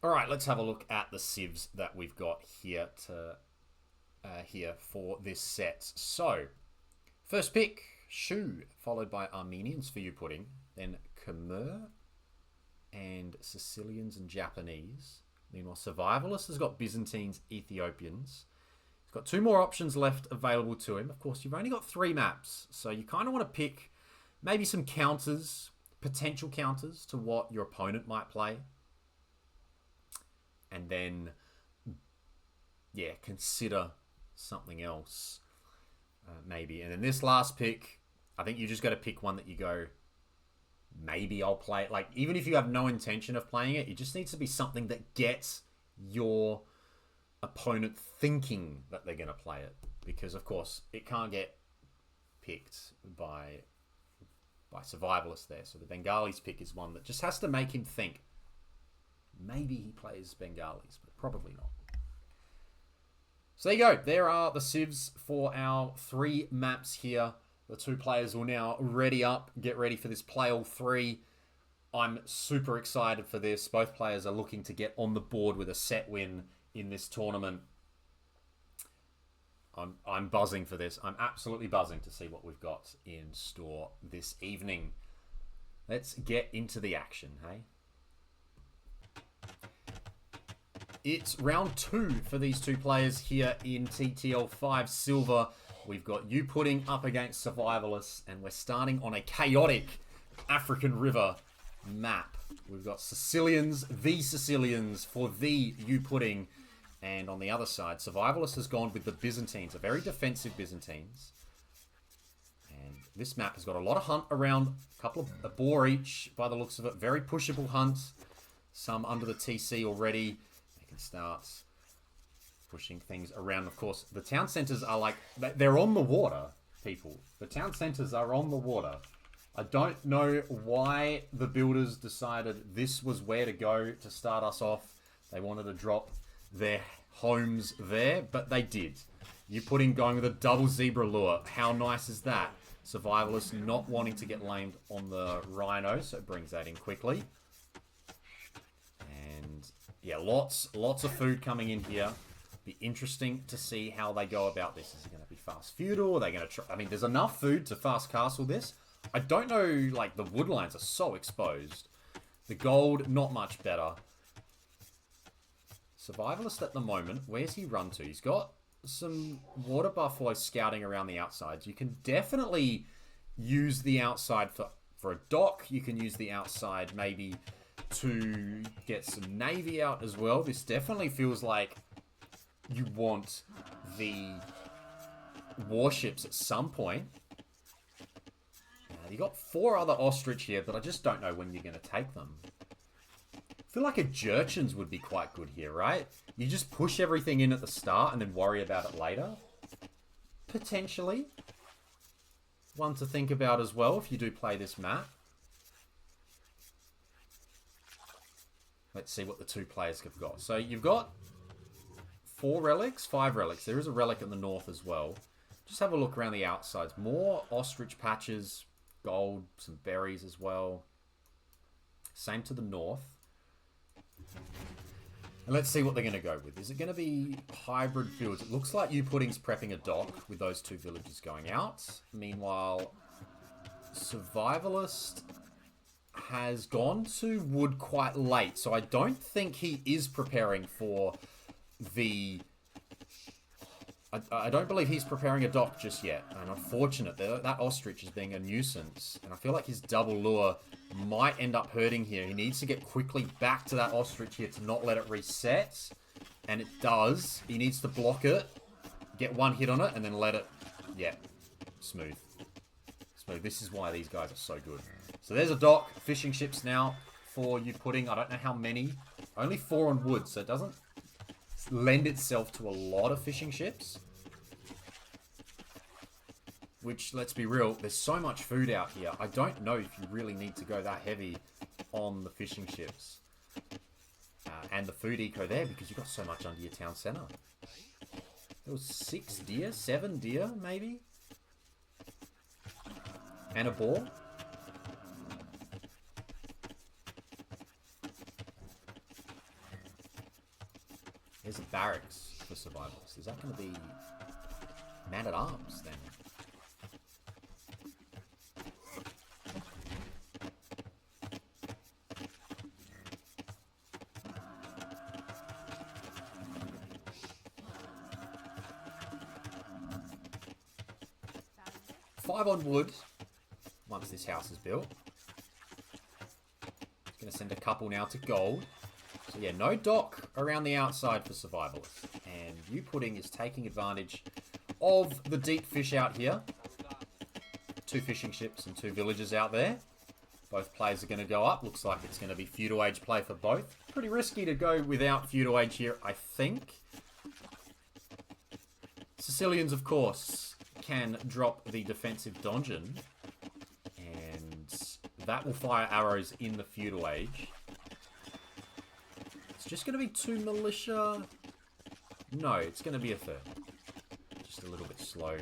All right, let's have a look at the civs that we've got here for this set. So, first pick, Shu, followed by Armenians for YouPudding, then Khmer and Sicilians and Japanese. Meanwhile, Survivalist has got Byzantines, Ethiopians. He's got two more options left available to him. Of course, you've only got 3 maps, so you kind of want to pick maybe some counters, potential counters to what your opponent might play. And then, yeah, consider something else, maybe. And then this last pick, I think you just got to pick one that you go, maybe I'll play it. Like, even if you have no intention of playing it, it just needs to be something that gets your opponent thinking that they're going to play it. Because, of course, it can't get picked by Survivalist there. So the Bengalis pick is one that just has to make him think. Maybe he plays Bengalis, but probably not. So there you go. There are the civs for our 3 maps here. The 2 players will now ready up, get ready for this play all 3. I'm super excited for this. Both players are looking to get on the board with a set win in this tournament. I'm buzzing for this. I'm absolutely buzzing to see what we've got in store this evening. Let's get into the action, hey? It's round 2 for these 2 players here in TTL5 Silver. We've got YouPudding up against Survivalists, and we're starting on a chaotic African River map. We've got Sicilians, the Sicilians for the YouPudding, and on the other side, Survivalist has gone with the Byzantines, a very defensive Byzantines. And this map has got a lot of hunt around, a couple of a boar each by the looks of it. Very pushable hunt. Some under the TC already. They can start pushing things around. Of course, the town centers are like, they're on the water, people. The town centers are on the water. I don't know why the builders decided this was where to go to start us off. They wanted to drop their homes there, but they did. YouPudding going with a double zebra lure. How nice is that? Survivalist not wanting to get lamed on the rhino, so it brings that in quickly. And yeah, lots of food coming in here. Be interesting to see how they go about this. Is it going to be fast feudal? Are they going to try? I mean, there's enough food to fast castle this. I don't know, like, the wood lines are so exposed. The gold, not much better. Survivalist at the moment, where's he run to? He's got some water buffalo scouting around the outsides. You can definitely use the outside for a dock. You can use the outside maybe to get some navy out as well. This definitely feels like you want the warships at some point. You got 4 other ostrich here, but I just don't know when you're going to take them. I feel like a Jerchins would be quite good here, right? You just push everything in at the start and then worry about it later. Potentially. One to think about as well if you do play this map. Let's see what the 2 players have got. So you've got 4 relics, 5 relics. There is a relic in the north as well. Just have a look around the outsides. More ostrich patches, gold, some berries as well. Same to the north. And let's see what they're going to go with. Is it going to be hybrid builds? It looks like YouPudding's prepping a dock with those 2 villages going out. Meanwhile, Survivalist has gone to wood quite late. So I don't think he is preparing for the... I don't believe he's preparing a dock just yet. And unfortunate, that ostrich is being a nuisance. And I feel like his double lure might end up hurting here. He needs to get quickly back to that ostrich here to not let it reset. And it does. He needs to block it, get 1 hit on it, and then let it... Yeah, smooth. Smooth. This is why these guys are so good. So there's a dock. Fishing ships now for YouPudding. I don't know how many. Only 4 on wood, so it doesn't lend itself to a lot of fishing ships. Which, let's be real, there's so much food out here. I don't know if you really need to go that heavy on the fishing ships. And the food eco there, because you've got so much under your town centre. There was 6 deer, 7 deer, maybe? And a boar. There's a barracks for Survivalists. Is that going to be man-at-arms then? Five on wood once this house is built. Going to send a couple now to gold. So yeah, no dock around the outside for Survivalists. And YouPudding is taking advantage of the deep fish out here. 2 fishing ships and 2 villagers out there. Both players are going to go up. Looks like it's going to be feudal age play for both. Pretty risky to go without feudal age here, I think. Sicilians, of course, can drop the defensive donjon. And that will fire arrows in the feudal age. It's just going to be 2 militia. No, it's going to be a 3rd. Just a little bit slow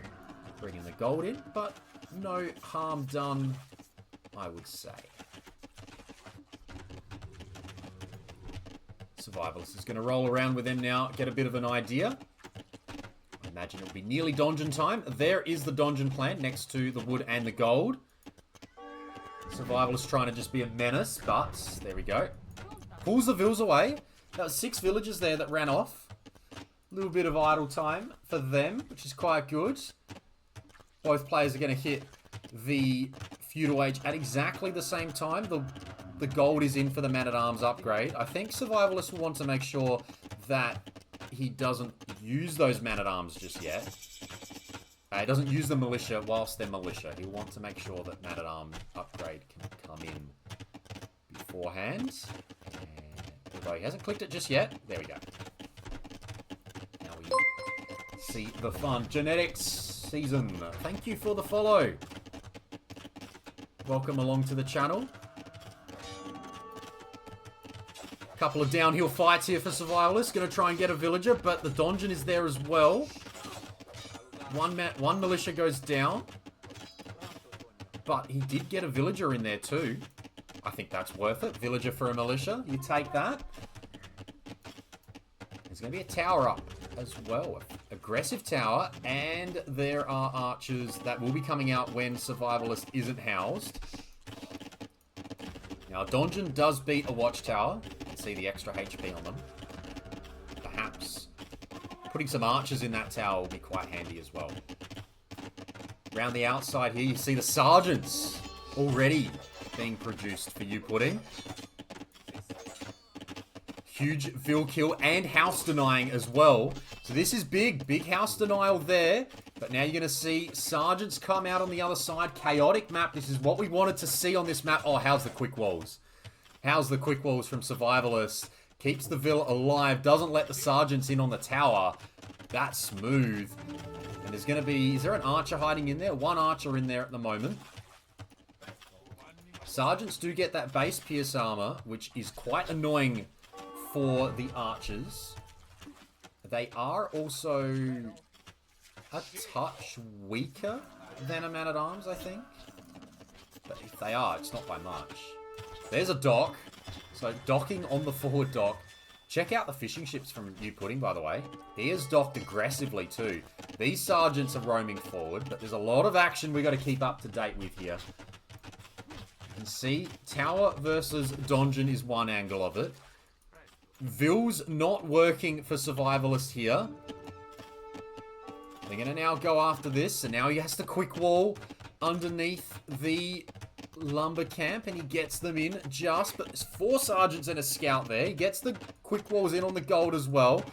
bringing the gold in, but no harm done, I would say. Survivalist is going to roll around with them now, get a bit of an idea. I imagine it'll be nearly donjon time. There is the donjon plant next to the wood and the gold. Survivalist trying to just be a menace, but there we go. Pulls the vills away. That was 6 villagers there that ran off. A little bit of idle time for them, which is quite good. Both players are going to hit the feudal age at exactly the same time. The gold is in for the man-at-arms upgrade. I think Survivalist will want to make sure that he doesn't use those man-at-arms just yet. He doesn't use the militia whilst they're militia. He'll want to make sure that man-at-arms upgrade can come in beforehand. And although he hasn't clicked it just yet, there we go. Now we see the fun. Genetics season. Thank you for the follow. Welcome along to the channel. Couple of downhill fights here for Survivalists. Going to try and get a villager, but the donjon is there as well. One militia goes down. But he did get a villager in there too. I think that's worth it. Villager for a militia. You take that. There's going to be a tower up as well. Aggressive tower. And there are archers that will be coming out when Survivalist isn't housed. Now, donjon does beat a watchtower. You can see the extra HP on them. Perhaps putting some archers in that tower will be quite handy as well. Around the outside here, you see the sergeants already being produced for YouPudding. Huge vill kill and house denying as well. So this is big. Big house denial there. But now you're going to see sergeants come out on the other side. Chaotic map. This is what we wanted to see on this map. Oh, how's the quick walls? How's the quick walls from Survivalist? Keeps the vill alive. Doesn't let the sergeants in on the tower. That's smooth. And there's going to be... Is there an archer hiding in there? One archer in there at the moment. Sergeants do get that base pierce armor, which is quite annoying for the archers. They are also a touch weaker than a man-at-arms, I think. But if they are, it's not by much. There's a dock. So docking on the forward dock. Check out the fishing ships from YouPudding, by the way. He is docked aggressively too. These sergeants are roaming forward, but there's a lot of action we got to keep up to date with here. You can see tower versus donjon is one angle of it. Vill's not working for Survivalist here. They're going to now go after this, and now he has to quick wall underneath the lumber camp, and he gets them in just, but there's 4 sergeants and a scout there. He gets the quick walls in on the gold as well.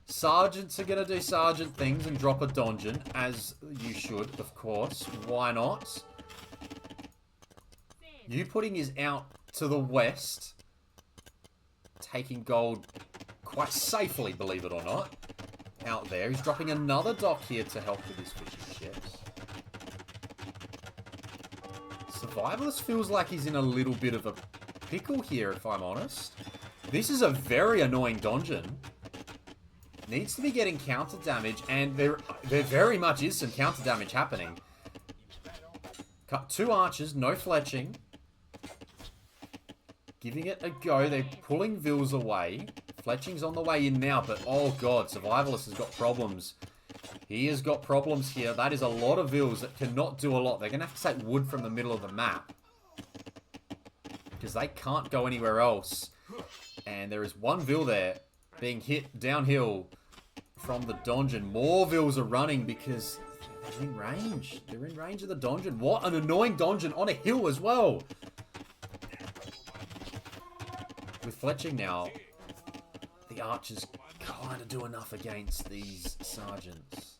Sergeants are going to do sergeant things and drop a donjon, as you should, of course. Why not? YouPudding is out to the west, taking gold quite safely, believe it or not. Out there. He's dropping another dock here to help with his fishing ships. Survivalist feels like he's in a little bit of a pickle here, if I'm honest. This is a very annoying donjon. Needs to be getting counter damage, and there very much is some counter damage happening. Cut 2 archers, no fletching. Giving it a go. They're pulling vills away. Fletching's on the way in now, but oh god, Survivalist has got problems. He has got problems here. That is a lot of vills that cannot do a lot. They're going to have to take wood from the middle of the map. Because they can't go anywhere else. And there is one vill there being hit downhill from the donjon. More vills are running because they're in range. They're in range of the donjon. What an annoying donjon on a hill as well. With Fletching now, the archers kind of do enough against these sergeants.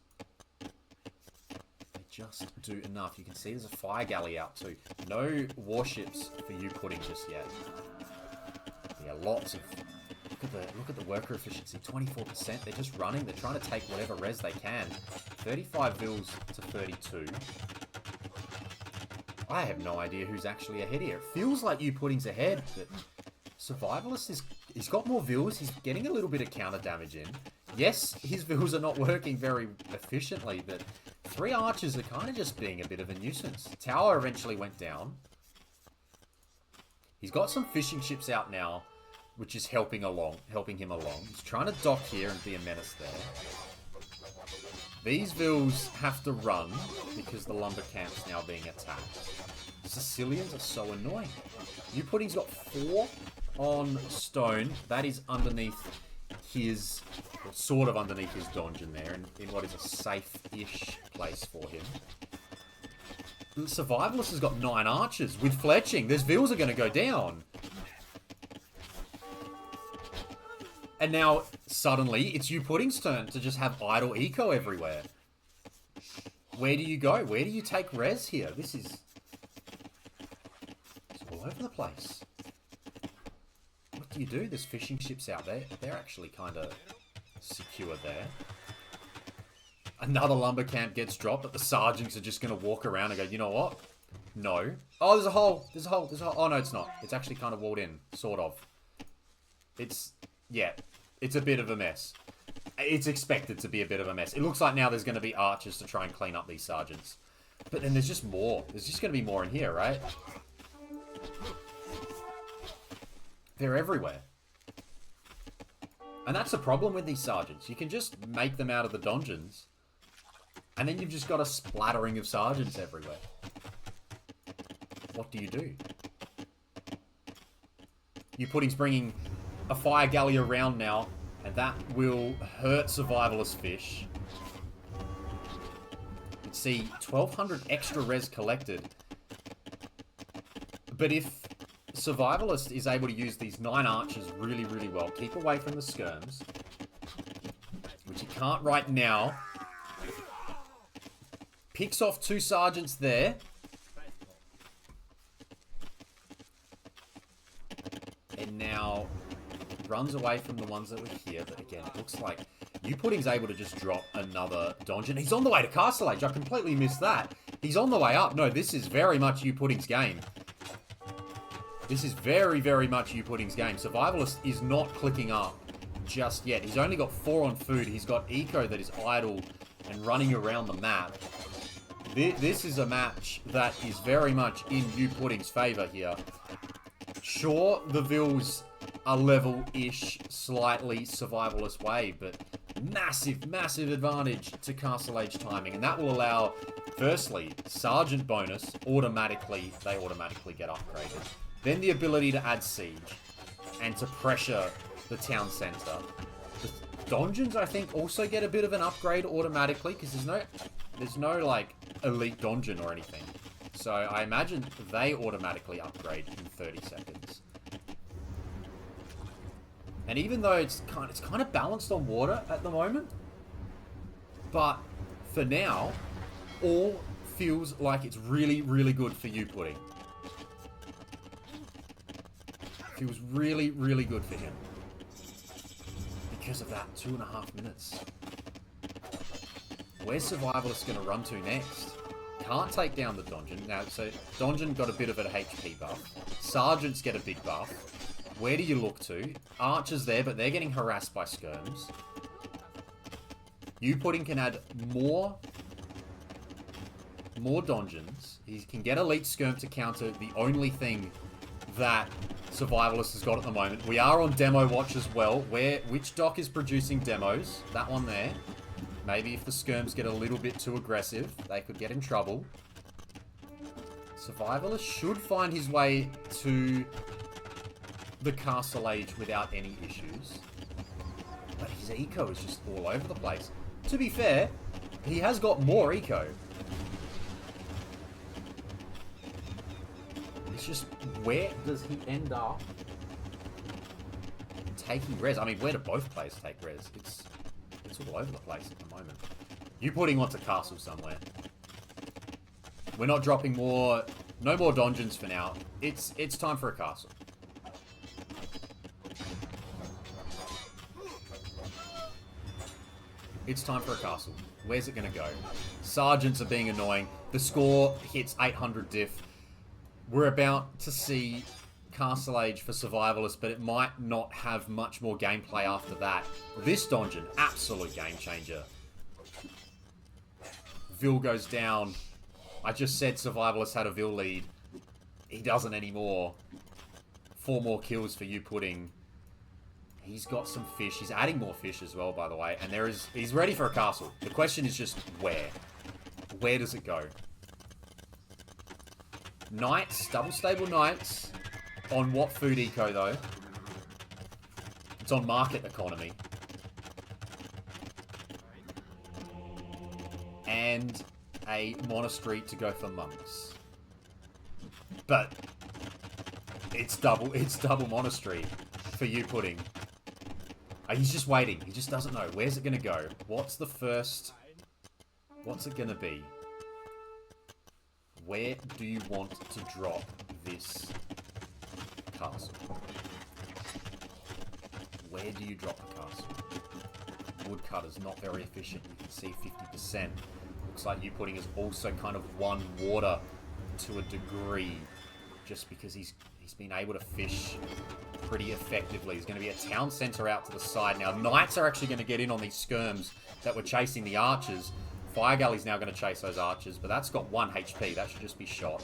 They just do enough. You can see there's a fire galley out too. No warships for YouPudding just yet. Yeah, lots of... Look at the worker efficiency. 24%. They're just running. They're trying to take whatever res they can. 35 vills to 32. I have no idea who's actually ahead here. It feels like YouPudding's ahead, but Survivalist is... He's got more vills. He's getting a little bit of counter damage in. Yes, his vills are not working very efficiently, but 3 archers are kind of just being a bit of a nuisance. Tower eventually went down. He's got some fishing ships out now, which is helping him along. He's trying to dock here and be a menace there. These vills have to run because the lumber camp's now being attacked. Sicilians are so annoying. YouPudding's got 4 on stone. That is underneath his, or sort of underneath his donjon there, in what is a safe-ish place for him. The Survivalist has got 9 archers with Fletching. Those vills are going to go down. And now, suddenly, it's YouPudding's turn to just have idle eco everywhere. Where do you go? Where do you take res here? This is... It's all over the place. What do you do? There's fishing ships out there. They're actually kind of secure there. Another lumber camp gets dropped, but the sergeants are just going to walk around and go, you know what? No. Oh, there's a hole. There's a hole. There's a hole. Oh, no, it's not. It's actually kind of walled in. Sort of. It's... Yeah. It's a bit of a mess. It's expected to be a bit of a mess. It looks like now there's going to be archers to try and clean up these sergeants. But then there's just more. There's just going to be more in here, right? They're everywhere. And that's the problem with these sergeants. You can just make them out of the donjons. And then you've just got a splattering of sergeants everywhere. What do you do? YouPudding's bringing a fire galley around now, and that will hurt Survivalist fish. You can see 1,200 extra res collected. But if Survivalist is able to use these 9 archers really, really well, keep away from the skirms, which he can't right now, picks off 2 sergeants there. And now runs away from the ones that were here. But again, it looks like YouPudding's able to just drop another donjon. He's on the way to Castle Age. I completely missed that. He's on the way up. No, this is very much YouPudding's game. This is very, very much YouPudding's game. Survivalist is not clicking up just yet. He's only got 4 on food. He's got eco that is idle and running around the map. This is a match that is very much in YouPudding's favor here. Sure, the vills are level-ish, slightly Survivalist way, but massive, massive advantage to Castle Age timing. And that will allow, firstly, Sergeant bonus, they automatically get upgraded. Then the ability to add siege and to pressure the town center. The donjons, I think, also get a bit of an upgrade automatically, because there's no, like, elite donjon or anything. So I imagine they automatically upgrade in 30 seconds. And even though it's kind of balanced on water at the moment, but for now, all feels like it's really, really good for YouPudding. Feels really, really good for him. Because of that 2.5 minutes. Where's Survivalist going to run to next? Can't take down the donjon. Now, so donjon got a bit of an HP buff. Sergeants get a big buff. Where do you look to? Archers there, but they're getting harassed by skirms. YouPudding can add more donjons. He can get elite skirm to counter the only thing that Survivalist has got at the moment. We are on demo watch as well. Which dock is producing demos? That one there. Maybe if the skirms get a little bit too aggressive, they could get in trouble. Survivalist should find his way to the Castle Age without any issues. But his eco is just all over the place. To be fair, he has got more eco. It's just, where does he end up taking res? I mean, where do both players take res? It's all over the place at the moment. YouPudding wants a castle somewhere. We're not dropping more, no more dungeons for now. It's time for a castle. It's time for a castle. Where's it going to go? Sergeants are being annoying. The score hits 800 diff. We're about to see Castle Age for Survivalist, but it might not have much more gameplay after that. This dungeon, absolute game changer. Vil goes down. I just said Survivalist had a Vil lead. He doesn't anymore. 4 more kills for YouPudding. He's got some fish. He's adding more fish as well, by the way. And he's ready for a castle. The question is just where? Where does it go? Knights, double stable knights. On what food eco, though? It's on market economy. And a monastery to go for monks. But it's double monastery for YouPudding. He's just waiting. He just doesn't know. Where's it going to go? What's the first... What's it going to be? Where do you want to drop this castle? Where do you drop the castle? Woodcutter's not very efficient. You can see 50%. Looks like YouPudding has also kind of won water to a degree, just because he's been able to fish pretty effectively. There's going to be a town centre out to the side now. Knights are actually going to get in on these skirms that were chasing the archers. Fire Galley's now going to chase those archers, but that's got 1 HP. That should just be shot.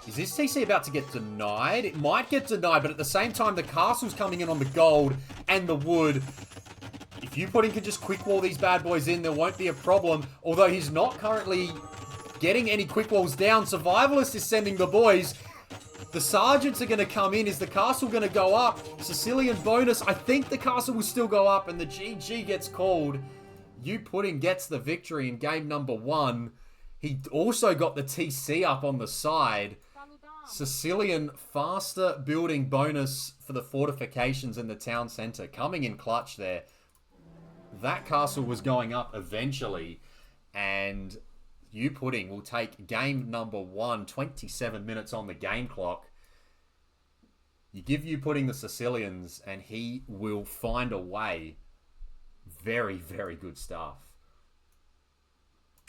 Is this TC about to get denied? It might get denied, but at the same time, the castle's coming in on the gold and the wood. If YouPudding can just quick wall these bad boys in, there won't be a problem. Although he's not currently getting any quick walls down. Survivalist is sending the boys. The sergeants are going to come in. Is the castle going to go up? Sicilian bonus. I think the castle will still go up, and the GG gets called. YouPudding gets the victory in game number 1. He also got the TC up on the side. Sicilian faster building bonus for the fortifications in the town centre. Coming in clutch there. That castle was going up eventually. And YouPudding will take game number 1. 27 minutes on the game clock. You give YouPudding the Sicilians and he will find a way. Very, very good stuff.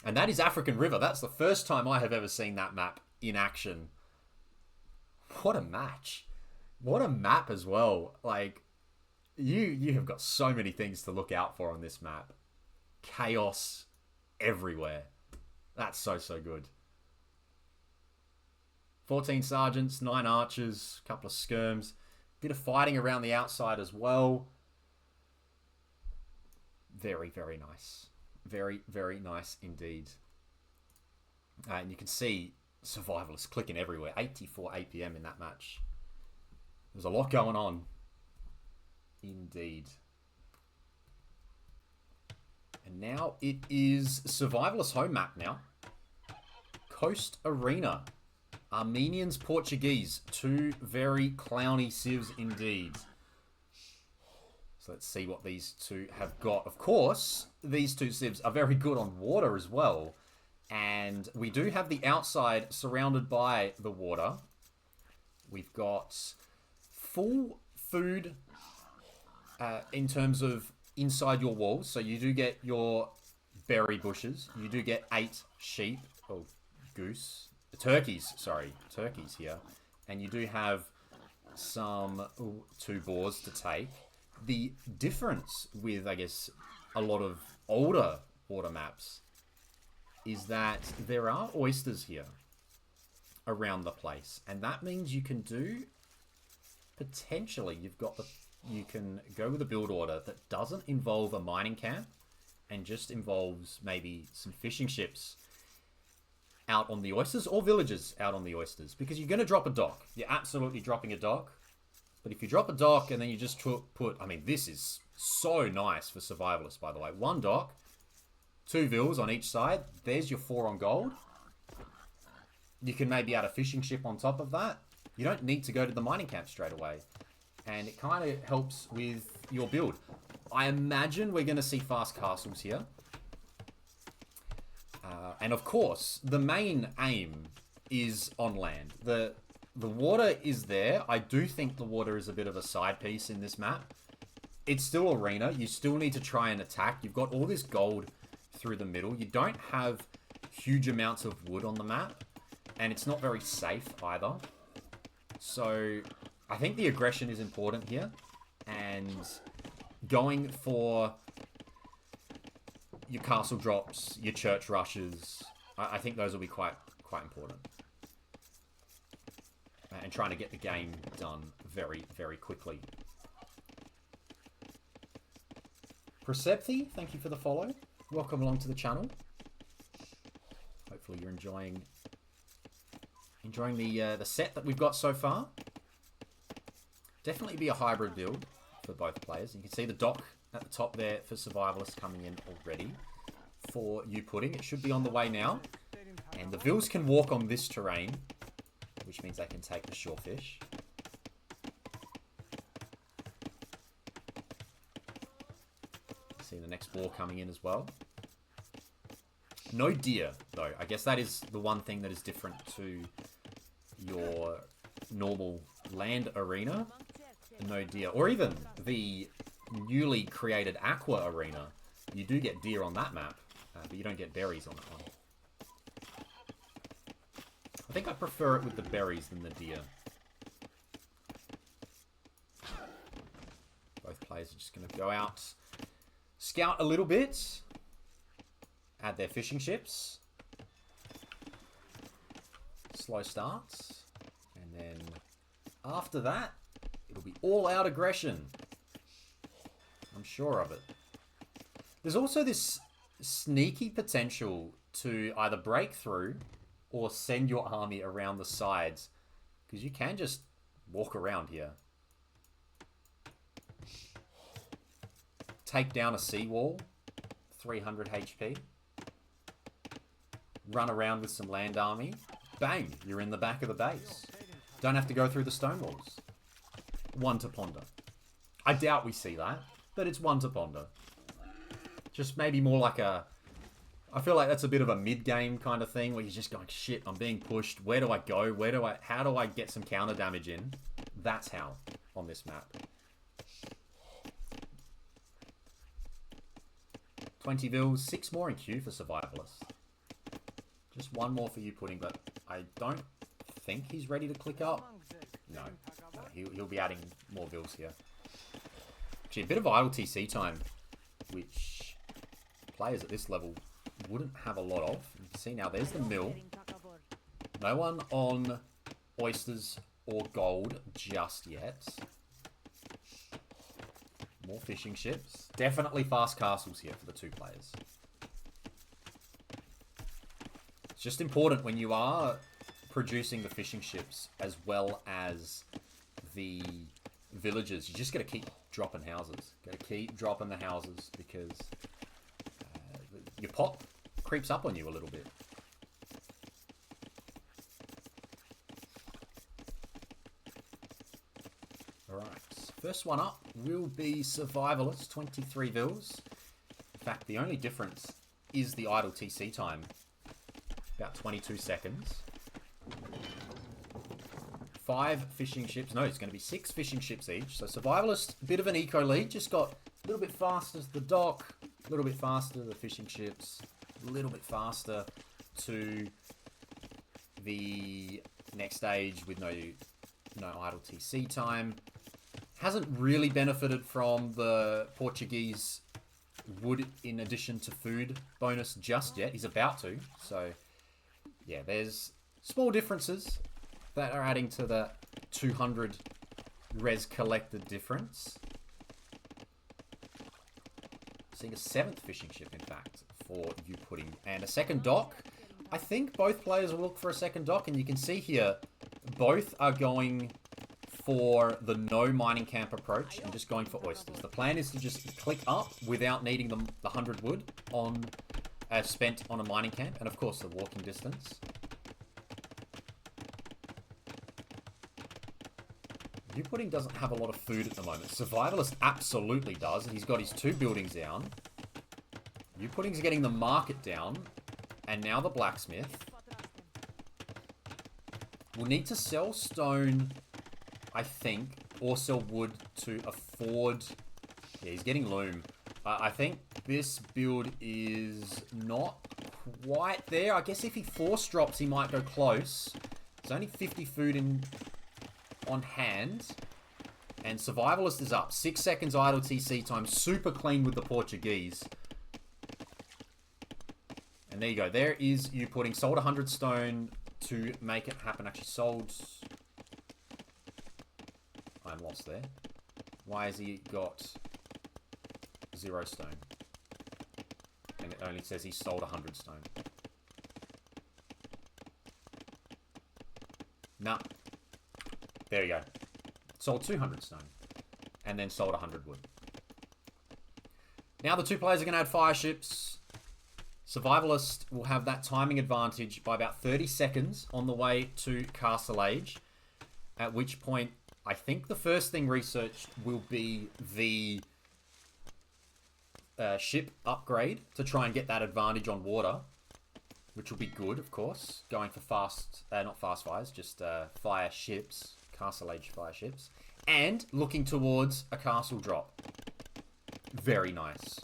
And that is African River. That's the first time I have ever seen that map in action. What a match. What a map as well. Like, you have got so many things to look out for on this map. Chaos everywhere. That's so, so good. 14 sergeants, 9 archers, a couple of skirms. Bit of fighting around the outside as well. Very, very nice. Very, very nice indeed. And you can see Survivalist clicking everywhere. 84 APM in that match. There's a lot going on. Indeed. And now it is Survivalist home map now. Coast Arena. Armenians, Portuguese. 2 very clowny civs indeed. So let's see what these two have got. Of course, these 2 civs are very good on water as well. And we do have the outside surrounded by the water. We've got full food in terms of inside your walls. So you do get your berry bushes. You do get 8 sheep. Oh, goose. Turkeys, sorry. Turkeys here. And you do have some 2 boars to take. The difference with, I guess, a lot of older water maps is that there are oysters here. around the place. And that means you can do, potentially, you can go with a build order that doesn't involve a mining camp and just involves maybe some fishing ships out on the oysters, or villagers out on the oysters, because you're going to drop a dock. You're absolutely dropping a dock. But if you drop a dock and then you just put, I mean, this is so nice for Survivalist, by the way. One dock, 2 vills on each side. There's your 4 on gold. You can maybe add a fishing ship on top of that. You don't need to go to the mining camp straight away. And it kind of helps with your build. I imagine we're going to see fast castles here. And of course, the main aim is on land. The water is there. I do think the water is a bit of a side piece in this map. It's still arena. You still need to try and attack. You've got all this gold through the middle. You don't have huge amounts of wood on the map. And it's not very safe either. So I think the aggression is important here. And going for your castle drops, your church rushes, I think those will be quite important. And trying to get the game done very, very quickly. Percepthi, thank you for the follow. Welcome along to the channel. Hopefully you're enjoying the set that we've got so far. Definitely be a hybrid build for both players. You can see the dock at the top there for Survivalist coming in already for YouPudding. It should be on the way now. And the vills can walk on this terrain, which means they can take the shorefish. See the next ball coming in as well. No deer, though. I guess that is the one thing that is different to your normal land arena. No deer. Or even the newly created Aqua Arena. You do get deer on that map, but you don't get berries on that one. I think I prefer it with the berries than the deer. Both players are just going to go out, scout a little bit, add their fishing ships, slow starts, and then after that, it'll be all out aggression. I'm sure of it. There's also this sneaky potential to either break through or send your army around the sides, because you can just walk around here. Take down a seawall, 300 HP. Run around with some land army. Bang, you're in the back of the base. Don't have to go through the stone walls. One to ponder. I doubt we see that, but it's one to ponder. Just maybe more like a... I feel like that's a bit of a mid-game kind of thing where you're just going, shit, I'm being pushed. Where do I go? How do I get some counter damage in? That's how on this map. 20 vills, 6 more in queue for Survivalist. Just 1 more for YouPudding, but I don't think he's ready to click up. No, he'll be adding more vills here. Actually, a bit of idle TC time, which players at this level wouldn't have a lot of. You can see now, there's the mill. No one on oysters or gold just yet. More fishing ships. Definitely fast castles here for the 2 players. It's just important when you are producing the fishing ships as well as the villagers. You just got to keep dropping houses. Got to keep dropping the houses because your pot creeps up on you a little bit. Alright, first one up will be Survivalist, 23 vills. In fact, the only difference is the idle TC time. About 22 seconds. 5 fishing ships. No, it's going to be 6 fishing ships each. So Survivalist, a bit of an eco lead. Just got a little bit faster to the dock, a little bit faster to the fishing ships, a little bit faster to the next stage with no idle TC time. Hasn't really benefited from the Portuguese wood in addition to food bonus just yet. He's about to. So, yeah, there's Small differences that are adding to the 200 res collected difference. Seeing a 7th fishing ship, in fact, for YouPudding. And a second dock. I think both players will look for a second dock. And you can see here, both are going for the no mining camp approach and just going for oysters. The plan is to just click up without needing the 100 wood on spent on a mining camp. And of course, the walking distance. YouPudding doesn't have a lot of food at the moment. Survivalist absolutely does. He's got his 2 buildings down. YouPudding's getting the market down. And now the blacksmith. We'll need to sell stone, I think, or sell wood to afford... Yeah, he's getting loom. I think this build is not quite there. I guess if he force drops, he might go close. There's only 50 food on hand. And Survivalist is up. 6 seconds idle TC time. Super clean with the Portuguese. And there you go. There is YouPudding. Sold 100 stone to make it happen. Actually sold... I'm lost there. Why has he got 0 stone? And it only says he sold 100 stone. Nah. There you go. Sold 200 stone. And then sold 100 wood. Now the 2 players are going to add fire ships. Survivalist will have that timing advantage by about 30 seconds on the way to Castle Age. At which point, I think the first thing researched will be the ship upgrade to try and get that advantage on water. Which will be good, of course. Going for not fast fires, just fire ships. Castle Age fire ships. And looking towards a castle drop. Very nice.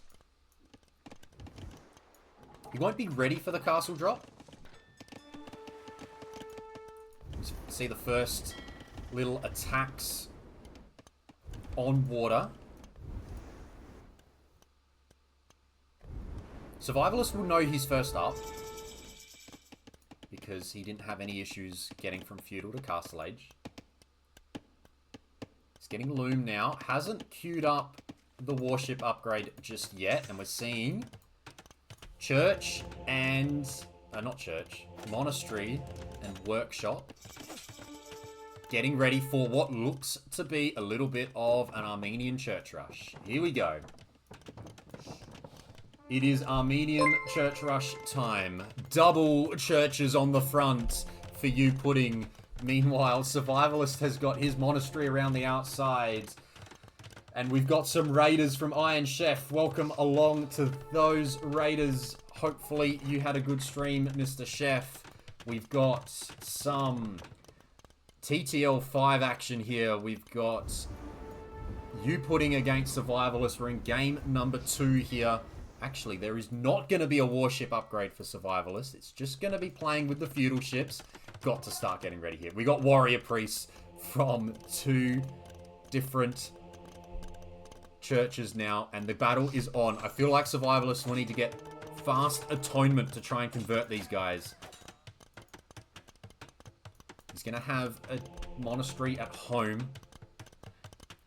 He won't be ready for the castle drop. See the first little attacks on water. Survivalist will know he's first up. Because he didn't have any issues getting from feudal to Castle Age. He's getting loom now. Hasn't queued up the warship upgrade just yet. And we're seeing... Church and... not church. Monastery and workshop. Getting ready for what looks to be a little bit of an Armenian church rush. Here we go. It is Armenian church rush time. Double churches on the front for YouPudding. Meanwhile, Survivalist has got his monastery around the outside. And we've got some raiders from Iron Chef. Welcome along to those raiders. Hopefully you had a good stream, Mr. Chef. We've got some TTL5 action here. We've got YouPudding against Survivalist. We're in game number 2 here. Actually, there is not going to be a warship upgrade for Survivalist. It's just going to be playing with the feudal ships. Got to start getting ready here. We got warrior priests from 2 different churches now, and the battle is on. I feel like Survivalists will need to get fast atonement to try and convert these guys. He's going to have a monastery at home.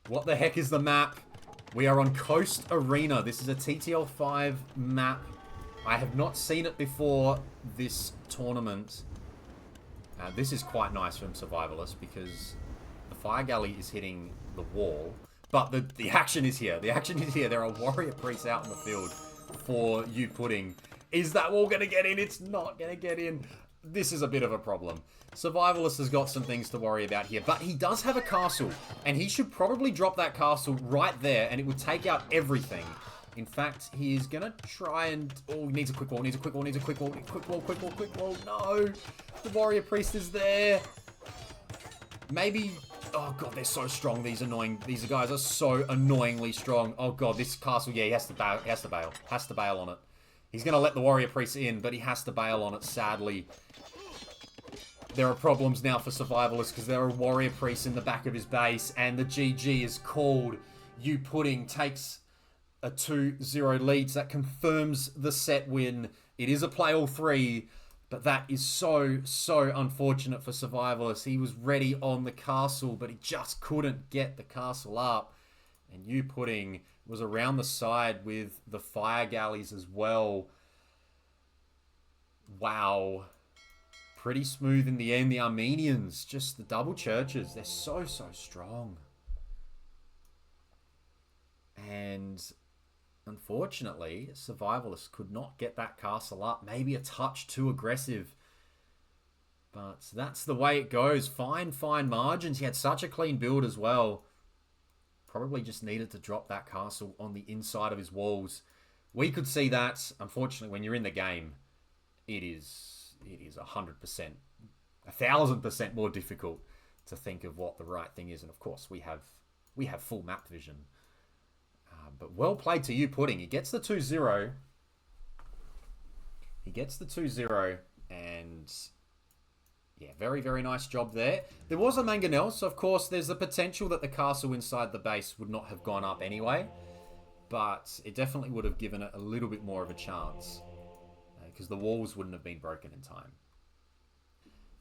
What the heck is the map? We are on Coast Arena. This is a TTL5 map. I have not seen it before this tournament. This is quite nice from Survivalist because the fire galley is hitting the wall. But the action is here. The action is here. There are warrior priests out in the field for YouPudding. Is that wall going to get in? It's not going to get in. This is a bit of a problem. Survivalist has got some things to worry about here. But he does have a castle. And he should probably drop that castle right there. And it would take out everything. In fact, he is going to try and... Oh, he needs a quick wall. Needs a quick wall. Needs a quick wall. Quick wall. Quick wall. Quick wall. No. The warrior priest is there. Maybe... Oh, God, they're so strong. These guys are so annoyingly strong. Oh, God, this castle, yeah, he has to bail. He has to bail. Has to bail on it. He's going to let the warrior priest in, but he has to bail on it, sadly. There are problems now for Survivalist because there are warrior priests in the back of his base, and the GG is called. YouPudding takes a 2-0 lead. So that confirms the set win. It is a play all 3, But that is so, so unfortunate for Survivalist. He was ready on the castle, but he just couldn't get the castle up. And YouPudding was around the side with the fire galleys as well. Wow. Pretty smooth in the end. The Armenians, just the double churches. They're so, so strong. And unfortunately, Survivalist could not get that castle up. Maybe a touch too aggressive. But that's the way it goes. Fine, fine margins. He had such a clean build as well. Probably just needed to drop that castle on the inside of his walls. We could see that. Unfortunately, when you're in the game, it is 100%, 1,000% more difficult to think of what the right thing is. And of course, we have full map vision. But well played to YouPudding. He gets the 2-0. He gets the 2-0. And yeah, very, very nice job there. There was a mangonel, so of course there's the potential that the castle inside the base would not have gone up anyway. But it definitely would have given it a little bit more of a chance. Because the walls wouldn't have been broken in time.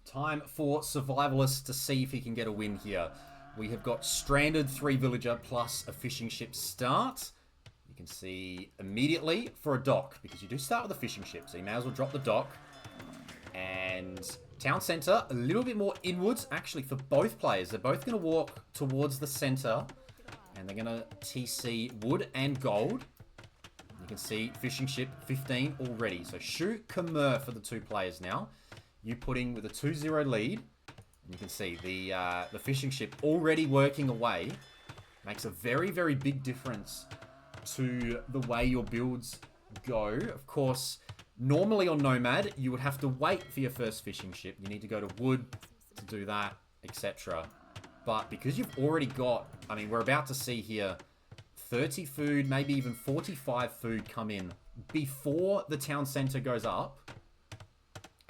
Time for Survivalist to see if he can get a win here. We have got stranded 3 villager plus a fishing ship start. You can see immediately for a dock, because you do start with a fishing ship, so you may as well drop the dock. And town center, a little bit more inwards, actually, for both players. They're both going to walk towards the center, and they're going to TC wood and gold. You can see fishing ship 15 already. So shoot Khmer for the 2 players now. YouPudding with a 2-0 lead. And you can see the fishing ship already working away. Makes a very, very big difference to the way your builds go. Of course, normally on Nomad, you would have to wait for your first fishing ship. You need to go to wood to do that, etc. But because you've already got, I mean, we're about to see here 30 food, maybe even 45 food come in before the town center goes up.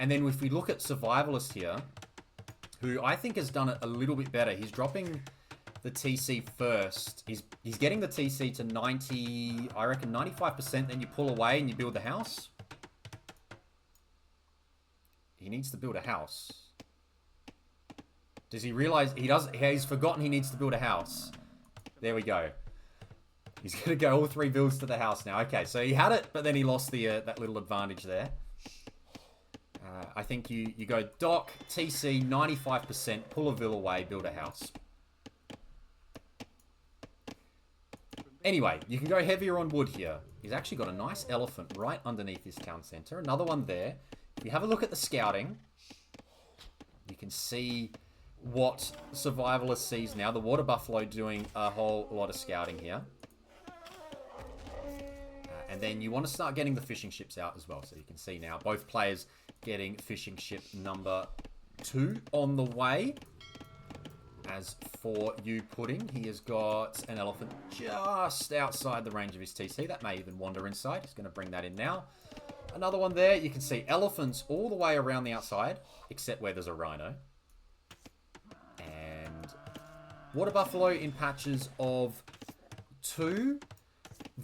And then if we look at Survivalist here, who I think has done it a little bit better. He's dropping the TC first. He's getting the TC to 90, I reckon 95%, then you pull away and you build the house. He needs to build a house. Does he realize he's forgotten he needs to build a house? There we go. He's going to go all 3 builds to the house now. Okay, so he had it, but then he lost the that little advantage there. I think you go dock, TC, 95%, pull a villa away, build a house. Anyway, you can go heavier on wood here. He's actually got a nice elephant right underneath his town center. Another one there. If you have a look at the scouting, you can see what Survivalist sees now. The water buffalo doing a whole lot of scouting here. And then you want to start getting the fishing ships out as well. So you can see now both players getting fishing ship number 2 on the way. As for YouPudding, he has got an elephant just outside the range of his TC. That may even wander inside. He's going to bring that in now. Another one there. You can see elephants all the way around the outside, except where there's a rhino. And water buffalo in patches of 2.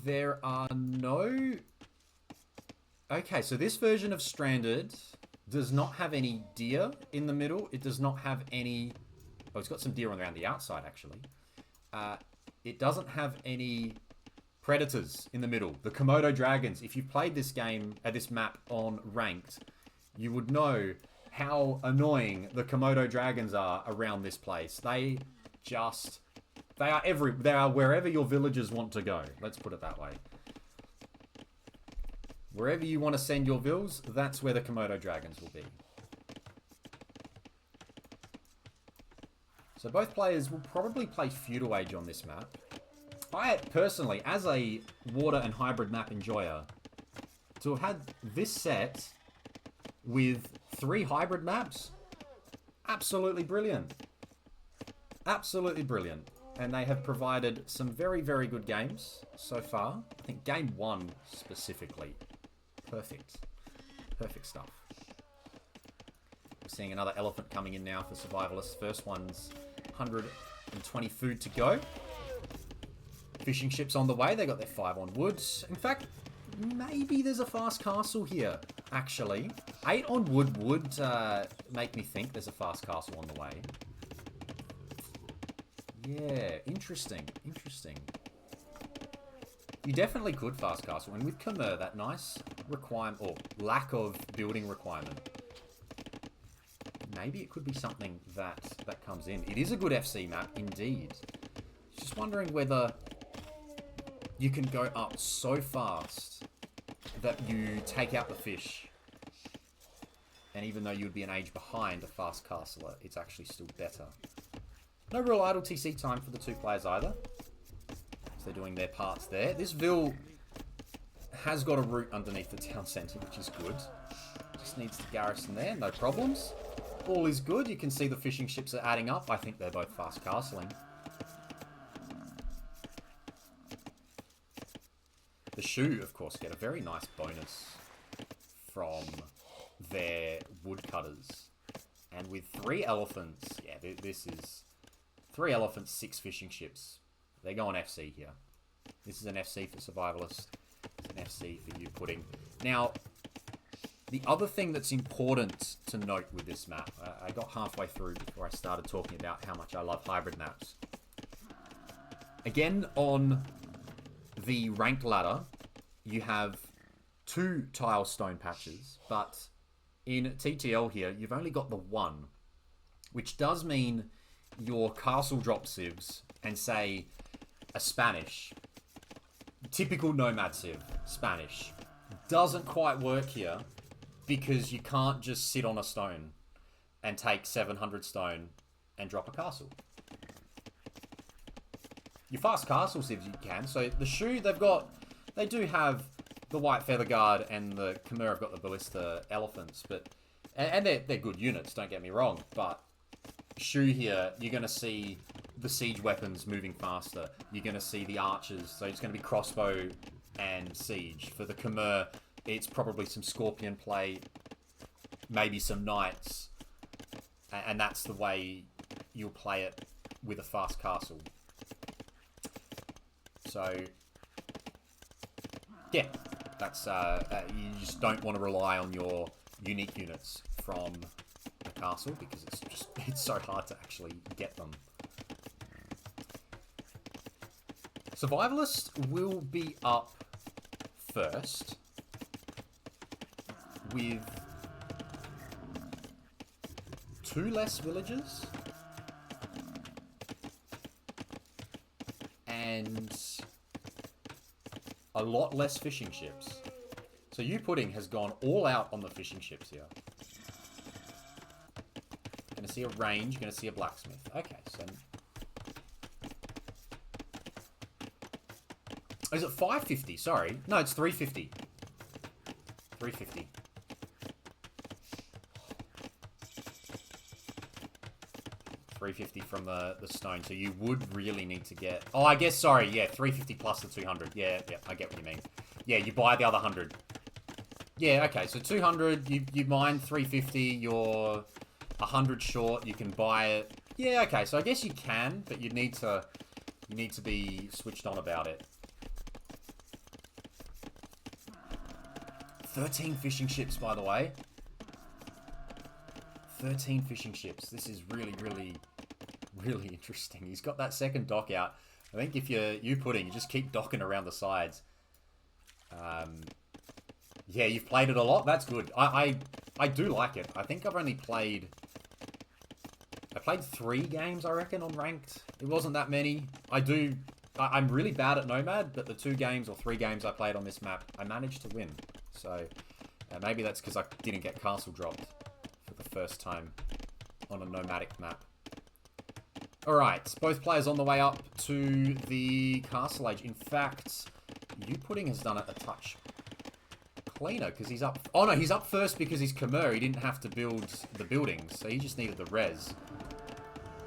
There are no... Okay, so this version of Stranded does not have any deer in the middle. It does not have any... Oh, it's got some deer around the outside, actually. It doesn't have any predators in the middle. The Komodo dragons. If you've played this game, this map on Ranked, you would know how annoying the Komodo dragons are around this place. They are wherever your villagers want to go. Let's put it that way. Wherever you want to send your vills, that's where the Komodo dragons will be. So both players will probably play Feudal Age on this map. I personally, as a water and hybrid map enjoyer, to have had this set with 3 hybrid maps, absolutely brilliant. Absolutely brilliant. And they have provided some very, very good games so far. I think game 1 specifically. Perfect. Perfect stuff. We're seeing another elephant coming in now for Survivalists. First one's 120 food to go. Fishing ships on the way. They got their 5 on wood. In fact, maybe there's a fast castle here. actually. 8 on wood would make me think there's a fast castle on the way. Yeah, interesting. Interesting. You definitely could fast castle. And with Khmer, that nice requirement, or lack of building requirement, maybe it could be something that comes in. It is a good FC map, indeed. Just wondering whether you can go up so fast that you take out the fish. And even though you would be an age behind a fast castler, it's actually still better. No real idle TC time for the two players either. So they're doing their parts there. This Ville has got a route underneath the town centre, which is good. Just needs to garrison there, no problems. All is good. You can see the fishing ships are adding up. I think they're both fast castling. The Shu, of course, get a very nice bonus from their woodcutters. And with 3 elephants, yeah, this is 3 elephants, 6 fishing ships. They're going FC here. This is an FC for Survivalist. It's an FC for YouPudding. Now, the other thing that's important to note with this map, I got halfway through before I started talking about how much I love hybrid maps. Again, on the ranked ladder, you have 2 tile stone patches, but in TTL here, you've only got the 1, which does mean your castle drop civs and say a Spanish, typical nomad civ, Spanish, doesn't quite work here because you can't just sit on a stone and take 700 stone and drop a castle. Your fast castle civs you can. So the Shu, they do have the White Feather Guard, and the Khmer have got the Ballista Elephants, but and they're good units, don't get me wrong, but Shu here, you're going to see the siege weapons moving faster. You're going to see the archers, so it's going to be crossbow and siege. For the Khmer, it's probably some scorpion play, maybe some knights, and that's the way you'll play it with a fast castle. So, yeah, that's you just don't want to rely on your unique units from the castle because it's so hard to actually get them. Survivalist will be up first with 2 less villagers and a lot less fishing ships. So YouPudding has gone all out on the fishing ships here. Gonna see a range, gonna see a blacksmith. Okay, so... Is it 550? Sorry. No, it's 350. 350. $350 from the stone, so you would really need to get... Oh, I guess, sorry, yeah, 350 plus the 200. Yeah, I get what you mean. Yeah, you buy the other 100. Yeah, okay, so 200, you mine 350, you're 100 short, you can buy it. Yeah, okay, so I guess you can, but you need to be switched on about it. 13 fishing ships, by the way. 13 fishing ships. This is really, really, really interesting. He's got that second dock out. I think if you're YouPudding, you just keep docking around the sides. Yeah, you've played it a lot. That's good. I do like it. I think I've only played... I played 3 games, I reckon, on ranked. It wasn't that many. I'm really bad at Nomad, but the 2 games or 3 games I played on this map, I managed to win. So, maybe that's because I didn't get castle dropped for the first time on a nomadic map. Alright, both players on the way up to the castle age. In fact, YouPudding has done it a touch cleaner because he's up... Oh no, he's up first because he's Khmer. He didn't have to build the buildings, so he just needed the res.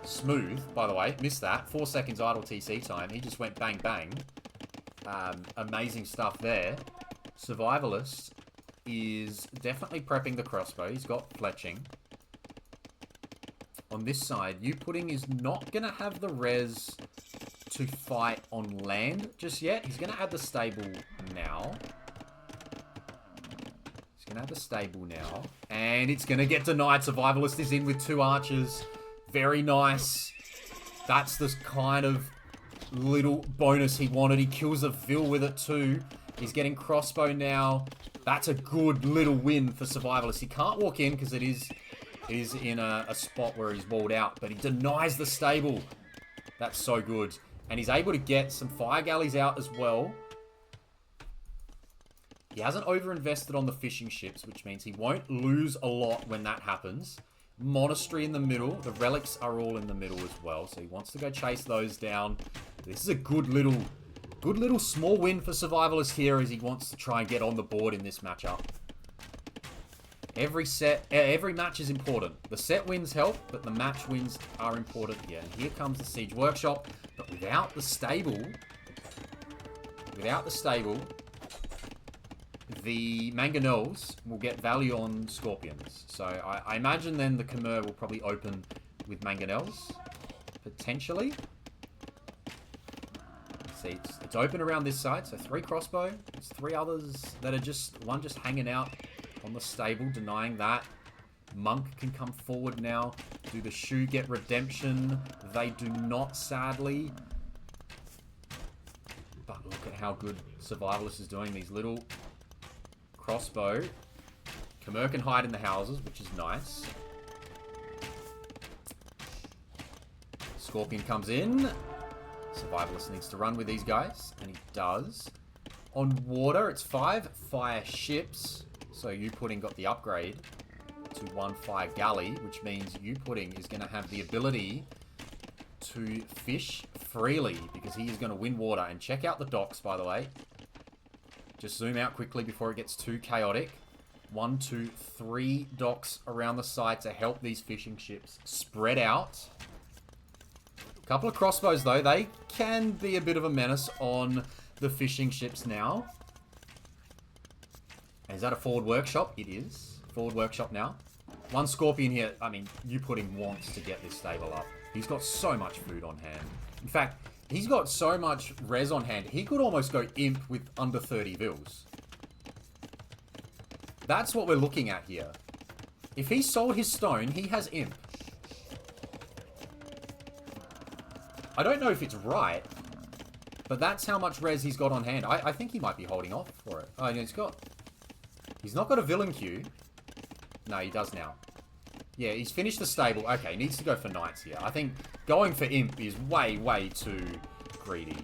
Smooth, by the way. Missed that. 4 seconds idle TC time. He just went bang bang. Amazing stuff there. Survivalist is definitely prepping the crossbow. He's got fletching. On this side, YouPudding is not going to have the res to fight on land just yet. He's going to add the stable now. He's going to have a stable now. And it's going to get denied. Survivalist is in with 2 archers. Very nice. That's the kind of little bonus he wanted. He kills a Vil with it too. He's getting crossbow now. That's a good little win for Survivalist. He can't walk in because it is in a spot where he's walled out. But he denies the stable. That's so good. And he's able to get some fire galleys out as well. He hasn't overinvested on the fishing ships, which means he won't lose a lot when that happens. Monastery in the middle. The relics are all in the middle as well. So he wants to go chase those down. This is a good little small win for Survivalist here as he wants to try and get on the board in this matchup. Every match is important. The set wins help, but the match wins are important here. And here comes the Siege Workshop, but without the stable, the Mangonels will get value on Scorpions. So I imagine then the Khmer will probably open with Mangonels, potentially. See, it's open around this side, so 3 crossbow. There's 3 others that are one just hanging out on the stable, denying that. Monk can come forward now. Do the Shu get redemption? They do not, sadly. But look at how good Survivalist is doing. These little crossbow. Khmer can hide in the houses, which is nice. Scorpion comes in. Survivalist needs to run with these guys, and he does. On water, it's 5 fire ships. So YouPudding got the upgrade to 1 fire galley, which means YouPudding is going to have the ability to fish freely because he is going to win water. And check out the docks, by the way. Just zoom out quickly before it gets too chaotic. 1, 2, 3 docks around the side to help these fishing ships spread out. A couple of crossbows, though. They can be a bit of a menace on the fishing ships now. Is that a forward workshop? It is. Forward workshop now. 1 Scorpion here. I mean, YouPudding wants to get this stable up. He's got so much food on hand. In fact, he's got so much res on hand. He could almost go imp with under 30 Vils. That's what we're looking at here. If he sold his stone, he has imp. I don't know if it's right, but that's how much res he's got on hand. I think he might be holding off for it. Oh, he's not got a villain queue. No, he does now. Yeah, he's finished the stable. Okay, he needs to go for knights here. I think going for imp is way, way too greedy.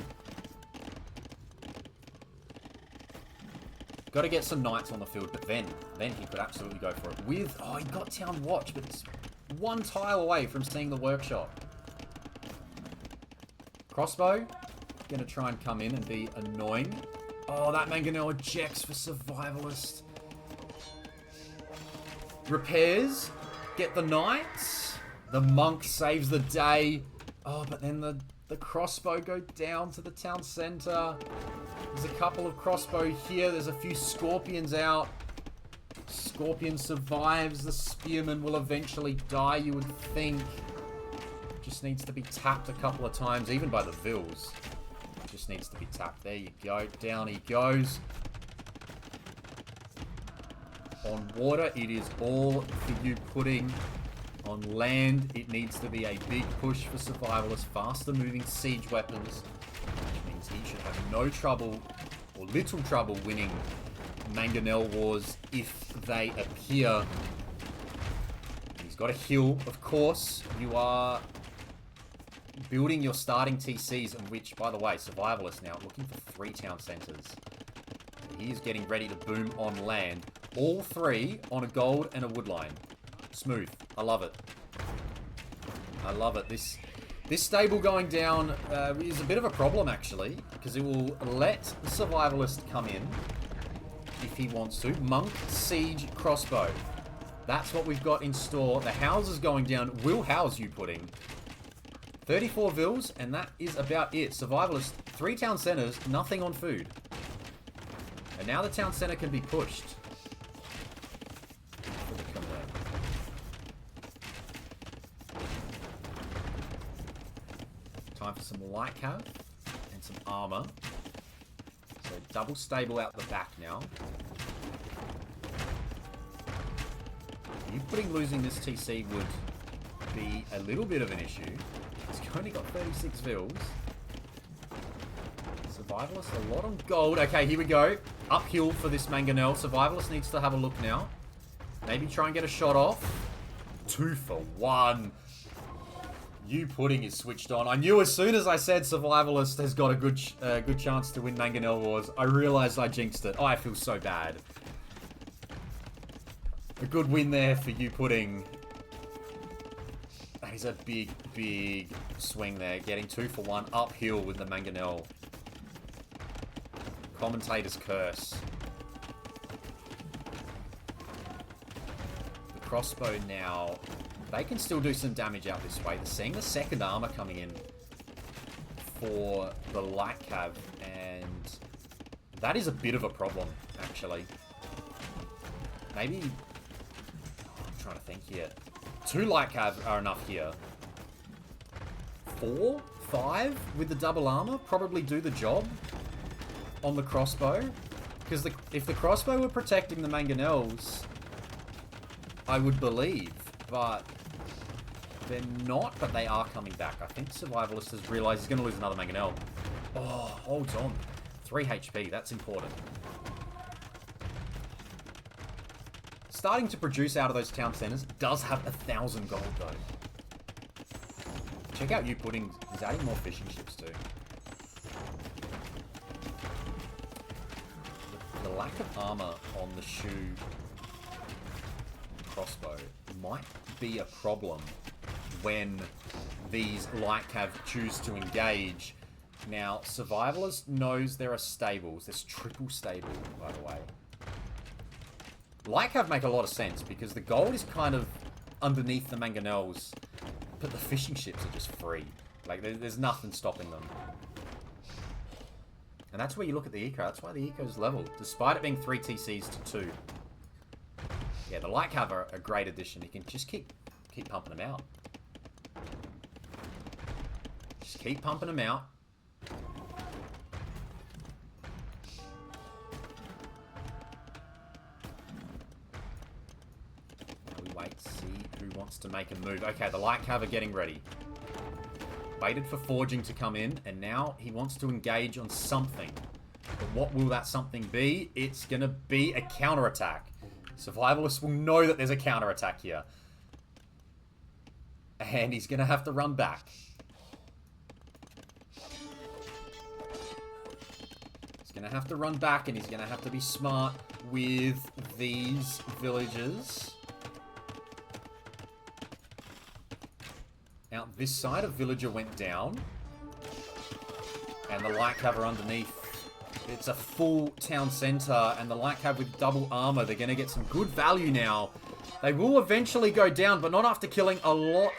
Got to get some knights on the field, but then he could absolutely go for it with... Oh, he got town watch, but it's 1 tile away from seeing the workshop. Crossbow, gonna try and come in and be annoying. Oh, that Mangonel ejects for Survivalist. Repairs, get the knights. The monk saves the day. Oh, but then the crossbow go down to the town center. There's a couple of crossbow here. There's a few scorpions out. Scorpion survives. The spearman will eventually die, you would think. Just needs to be tapped a couple of times, even by the Vils. Just needs to be tapped. There you go. Down he goes. On water, it is all for YouPudding. On land, it needs to be a big push for Survivalist. Faster moving siege weapons. Which means he should have no trouble, or little trouble, winning Mangonel Wars if they appear. He's got a heal, of course. You are building your starting TCs, in which, by the way, Survivalist now looking for 3 town centers. So he is getting ready to boom on land. All 3 on a gold and a wood line. Smooth. I love it. I love it. This stable going down is a bit of a problem, actually, because it will let the Survivalist come in if he wants to. Monk, siege, crossbow. That's what we've got in store. The houses going down will house YouPudding. 34 Vils, and that is about it. Survivalist, 3 town centers, nothing on food. And now the town center can be pushed. Time for some light cav and some armor. So double stable out the back now. YouPudding losing this TC would be a little bit of an issue. He's only got 36 vills. Survivalist, a lot on gold. Okay, here we go. Uphill for this Mangonel. Survivalist needs to have a look now. Maybe try and get a shot off. 2 for 1. YouPudding is switched on. I knew as soon as I said Survivalist has got a good chance to win Mangonel Wars, I realized I jinxed it. Oh, I feel so bad. A good win there for YouPudding. That is a big, big swing there. Getting 2 for 1 uphill with the Mangonel. Commentator's curse. The crossbow now. They can still do some damage out this way. They're seeing the second armor coming in for the light cav, and that is a bit of a problem, actually. Maybe... I'm trying to think here. 2 light cav are enough here. 4? 5 with the double armor probably do the job on the crossbow. Because if the crossbow were protecting the Mangonels, I would believe, but they're not, but they are coming back. I think Survivalist has realized he's going to lose another Mangonel. Oh, hold on. 3 HP, that's important. Starting to produce out of those town centers. Does have 1,000 gold, though. Check out YouPudding. He's adding more fishing ships, too. The lack of armor on the shoe crossbow might be a problem when these light cav choose to engage. Now, Survivalist knows there are stables. There's triple stable, by the way. Light cav make a lot of sense because the gold is kind of underneath the Mangonels, but the fishing ships are just free. Like, there's nothing stopping them. And that's where you look at the eco. That's why the eco is leveled, despite it being 3 TCs to 2. Yeah, the light cav are a great addition. You can just keep pumping them out. Just keep pumping them out. We wait to see who wants to make a move. Okay, the light cav are getting ready. Waited for forging to come in, and now he wants to engage on something. But what will that something be? It's going to be a counterattack. Survivalist will know that there's a counterattack here. And he's going to have to run back. He's going to have to run back, and he's going to have to be smart with these villagers. Now, this side, a villager went down. And the light cav are underneath. It's a full town center, and the light cav with double armor, they're going to get some good value now. They will eventually go down, but not after killing a lot.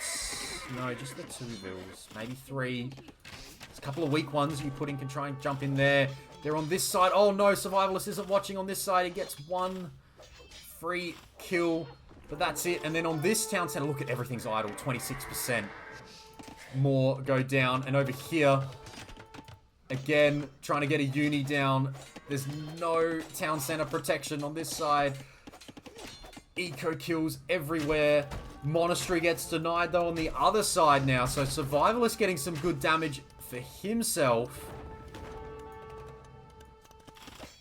No, just the 2 vills. Maybe 3. There's a couple of weak ones. YouPudding can try and jump in there. They're on this side. Oh no, Survivalist isn't watching on this side. He gets 1 free kill, but that's it. And then on this town center, look at everything's idle. 26%. More go down. And over here, again, trying to get a uni down. There's no town center protection on this side. Eco kills everywhere. Monastery gets denied, though, on the other side now. So Survivalist getting some good damage for himself.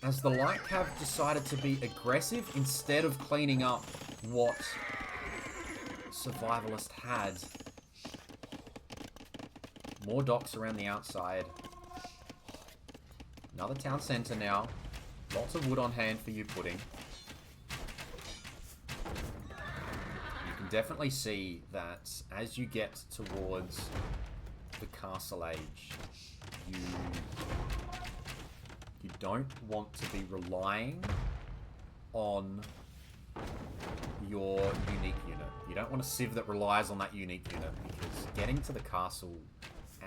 As the light cav decided to be aggressive instead of cleaning up what Survivalist had. More docks around the outside. Another town center now. Lots of wood on hand for YouPudding. You can definitely see that as you get towards the castle age, you don't want to be relying on your unique unit. You don't want a civ that relies on that unique unit, because getting to the castle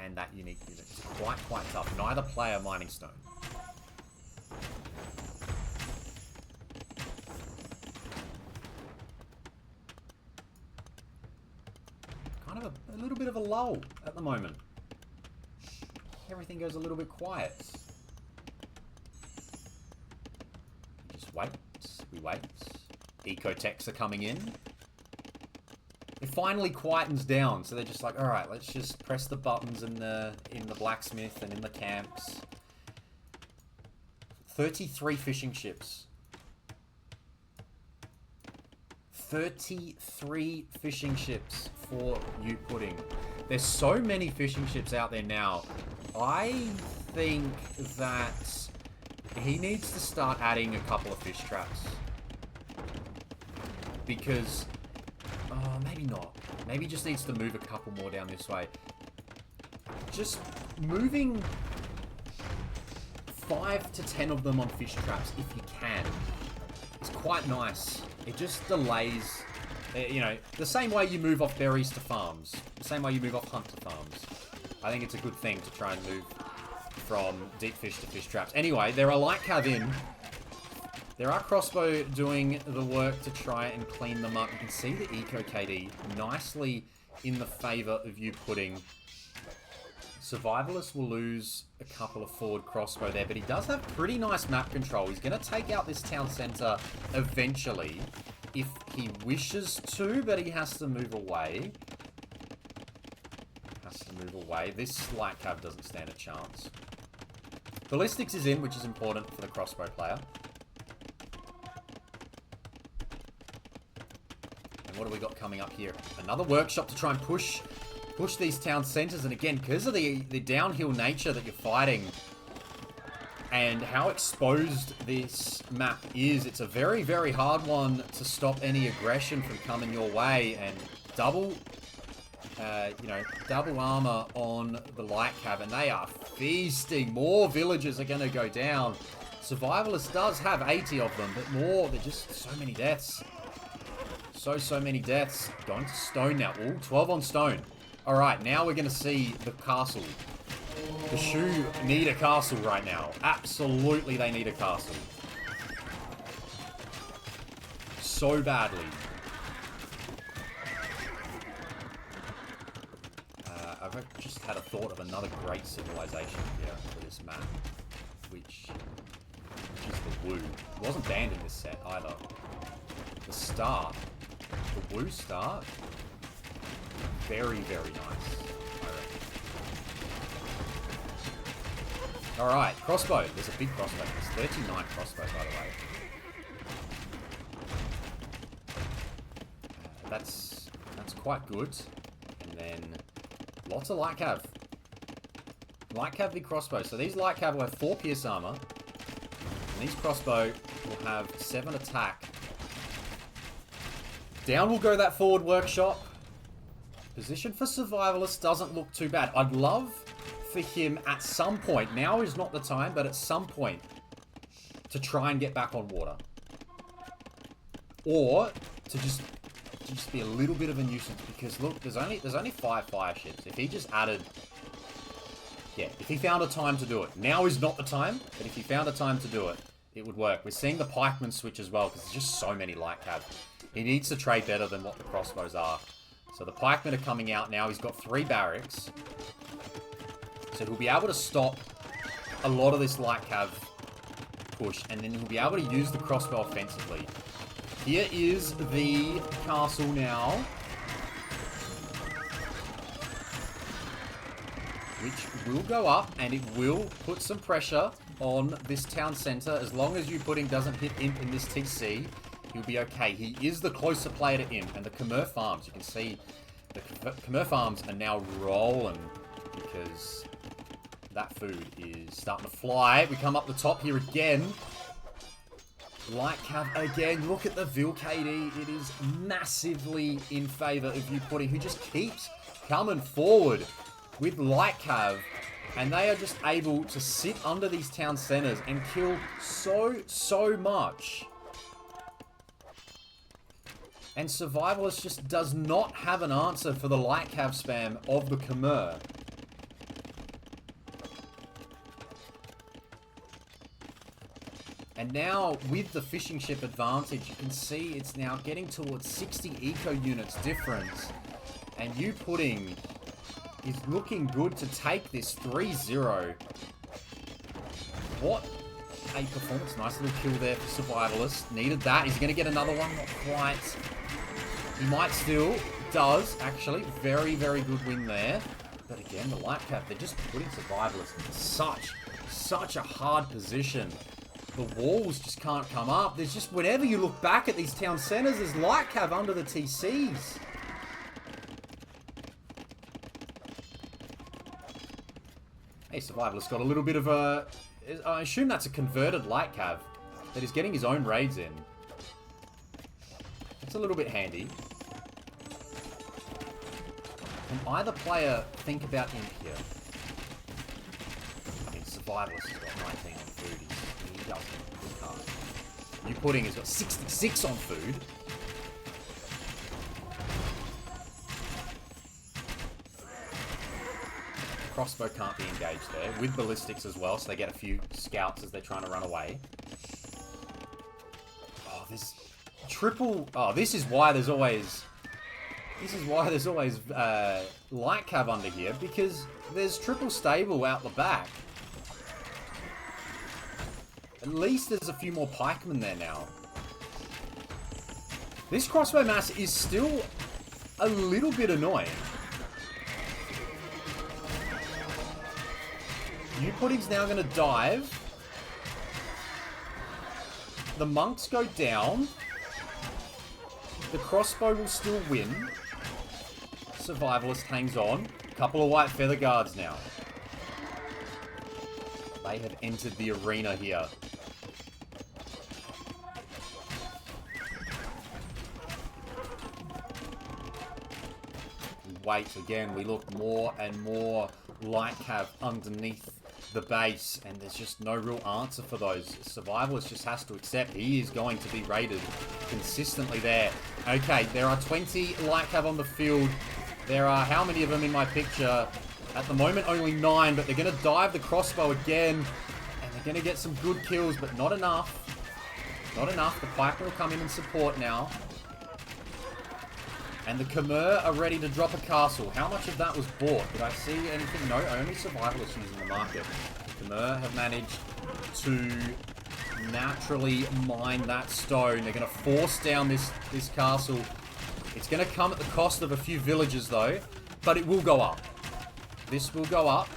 and that unique unit is quite tough. Neither player mining stone. Kind of a little bit of a lull at the moment. Everything goes a little bit quiet. We just wait. We wait. Eco techs are coming in. it finally quietens down. So they're just like, all right, let's just press the buttons in the blacksmith and in the camps. 33 fishing ships. 33 fishing ships for YouPudding. There's so many fishing ships out there now. I think that he needs to start adding a couple of fish traps. Because, maybe not. Maybe he just needs to move a couple more down this way. Just moving 5 to 10 of them on fish traps, if you can, is quite nice. It just delays, you know, the same way you move off berries to farms. The same way you move off hunt to farms. I think it's a good thing to try and move from deep fish to fish traps. Anyway, there are light cav in. There are crossbow doing the work to try and clean them up. You can see the eco KD nicely in the favor of YouPudding. Survivalist will lose a couple of forward crossbow there, but he does have pretty nice map control. He's going to take out this town center eventually if he wishes to, but he has to move away. This light cav doesn't stand a chance. Ballistics is in, which is important for the crossbow player. And what do we got coming up here? Another workshop to try and push these town centers. And again, because of the downhill nature that you're fighting and how exposed this map is, it's a very, very hard one to stop any aggression from coming your way. And double armor on the light cav, and they are feasting. More villagers are going to go down. Survivalist does have 80 of them, but more, they're just so many deaths. So many deaths. Going to stone now. Ooh, 12 on stone. Alright, now we're going to see the castle. The Shu need a castle right now. Absolutely, they need a castle. So badly. I've just had a thought of another great civilization here for this map, which is the Wu. It wasn't banned in this set either. The Star. The Wu Star. Very, very nice, I reckon. Alright, crossbow. There's a big crossbow. There's 39 crossbow, by the way. That's quite good. And then lots of light cav. Light cav big crossbow. So these light cav will have 4 pierce armor. And these crossbow will have 7 attack. Down will go that forward workshop. Position for Survivalist doesn't look too bad. I'd love for him at some point, now is not the time, but at some point, to try and get back on water. Or to just be a little bit of a nuisance, because look, there's only 5 fire ships. If he just added, yeah, if he found a time to do it. Now is not the time, but if he found a time to do it, it would work. We're seeing the pikemen switch as well, because there's just so many light cav. He needs to trade better than what the crossbows are. So the pikemen are coming out now. He's got 3 barracks. So he'll be able to stop a lot of this light cav push, and then he'll be able to use the crossbow offensively. Here is the castle now, which will go up, and it will put some pressure on this town center. As long as YouPudding doesn't hit Imp in this TC, he'll be okay. He is the closer player to Imp, and the Khmer farms, you can see the Khmer farms are now rolling because that food is starting to fly. We come up the top here again. Light cav again. Look at the Vil KD. It is massively in favor of YouPudding, who just keeps coming forward with light cav. And they are just able to sit under these town centers and kill so much. And Survivalist just does not have an answer for the light cav spam of the Khmer. And now, with the fishing ship advantage, you can see it's now getting towards 60 eco units difference. And YouPudding is looking good to take this 3-0. What a performance. Nice little kill there for Survivalist. Needed that. He's going to get another one. Not quite. He might still. does, actually. Very, very good win there. But again, the Light Cap, they're just putting Survivalists in such a hard position. The walls just can't come up. There's just, whenever you look back at these town centers, there's Light Cav under the TCs. Hey, Survivalist got a little bit of a... I assume that's a converted Light Cav that is getting his own raids in. It's a little bit handy. Can either player think about Imp here? I mean, Survivalist has got 19 on food. He doesn't. He can't. YouPudding has got 66 on food. Crossbow can't be engaged there, with ballistics as well, so they get a few scouts as they're trying to run away. Oh, this triple... Oh, this is why there's always... Light Cav under here, because there's triple stable out the back. At least there's a few more pikemen there now. This crossbow mass is still a little bit annoying. YouPudding's now going to dive. The monks go down. The crossbow will still win. Survivalist hangs on. Couple of white feather guards now. They have entered the arena here. Wait, again, we look more and more Light Cav underneath the base, and there's just no real answer for those. Survivalist just has to accept he is going to be raided consistently there. Okay, there are 20 Light Cav on the field. There are how many of them in my picture? At the moment, only 9, but they're going to dive the crossbow again, and they're going to get some good kills, but not enough. Not enough. The Piper will come in and support now. And the Khmer are ready to drop a castle. How much of that was bought? Did I see anything? No, only Survivalists using the market. The Khmer have managed to naturally mine that stone. They're going to force down this castle. It's going to come at the cost of a few villages, though. But it will go up. This will go up.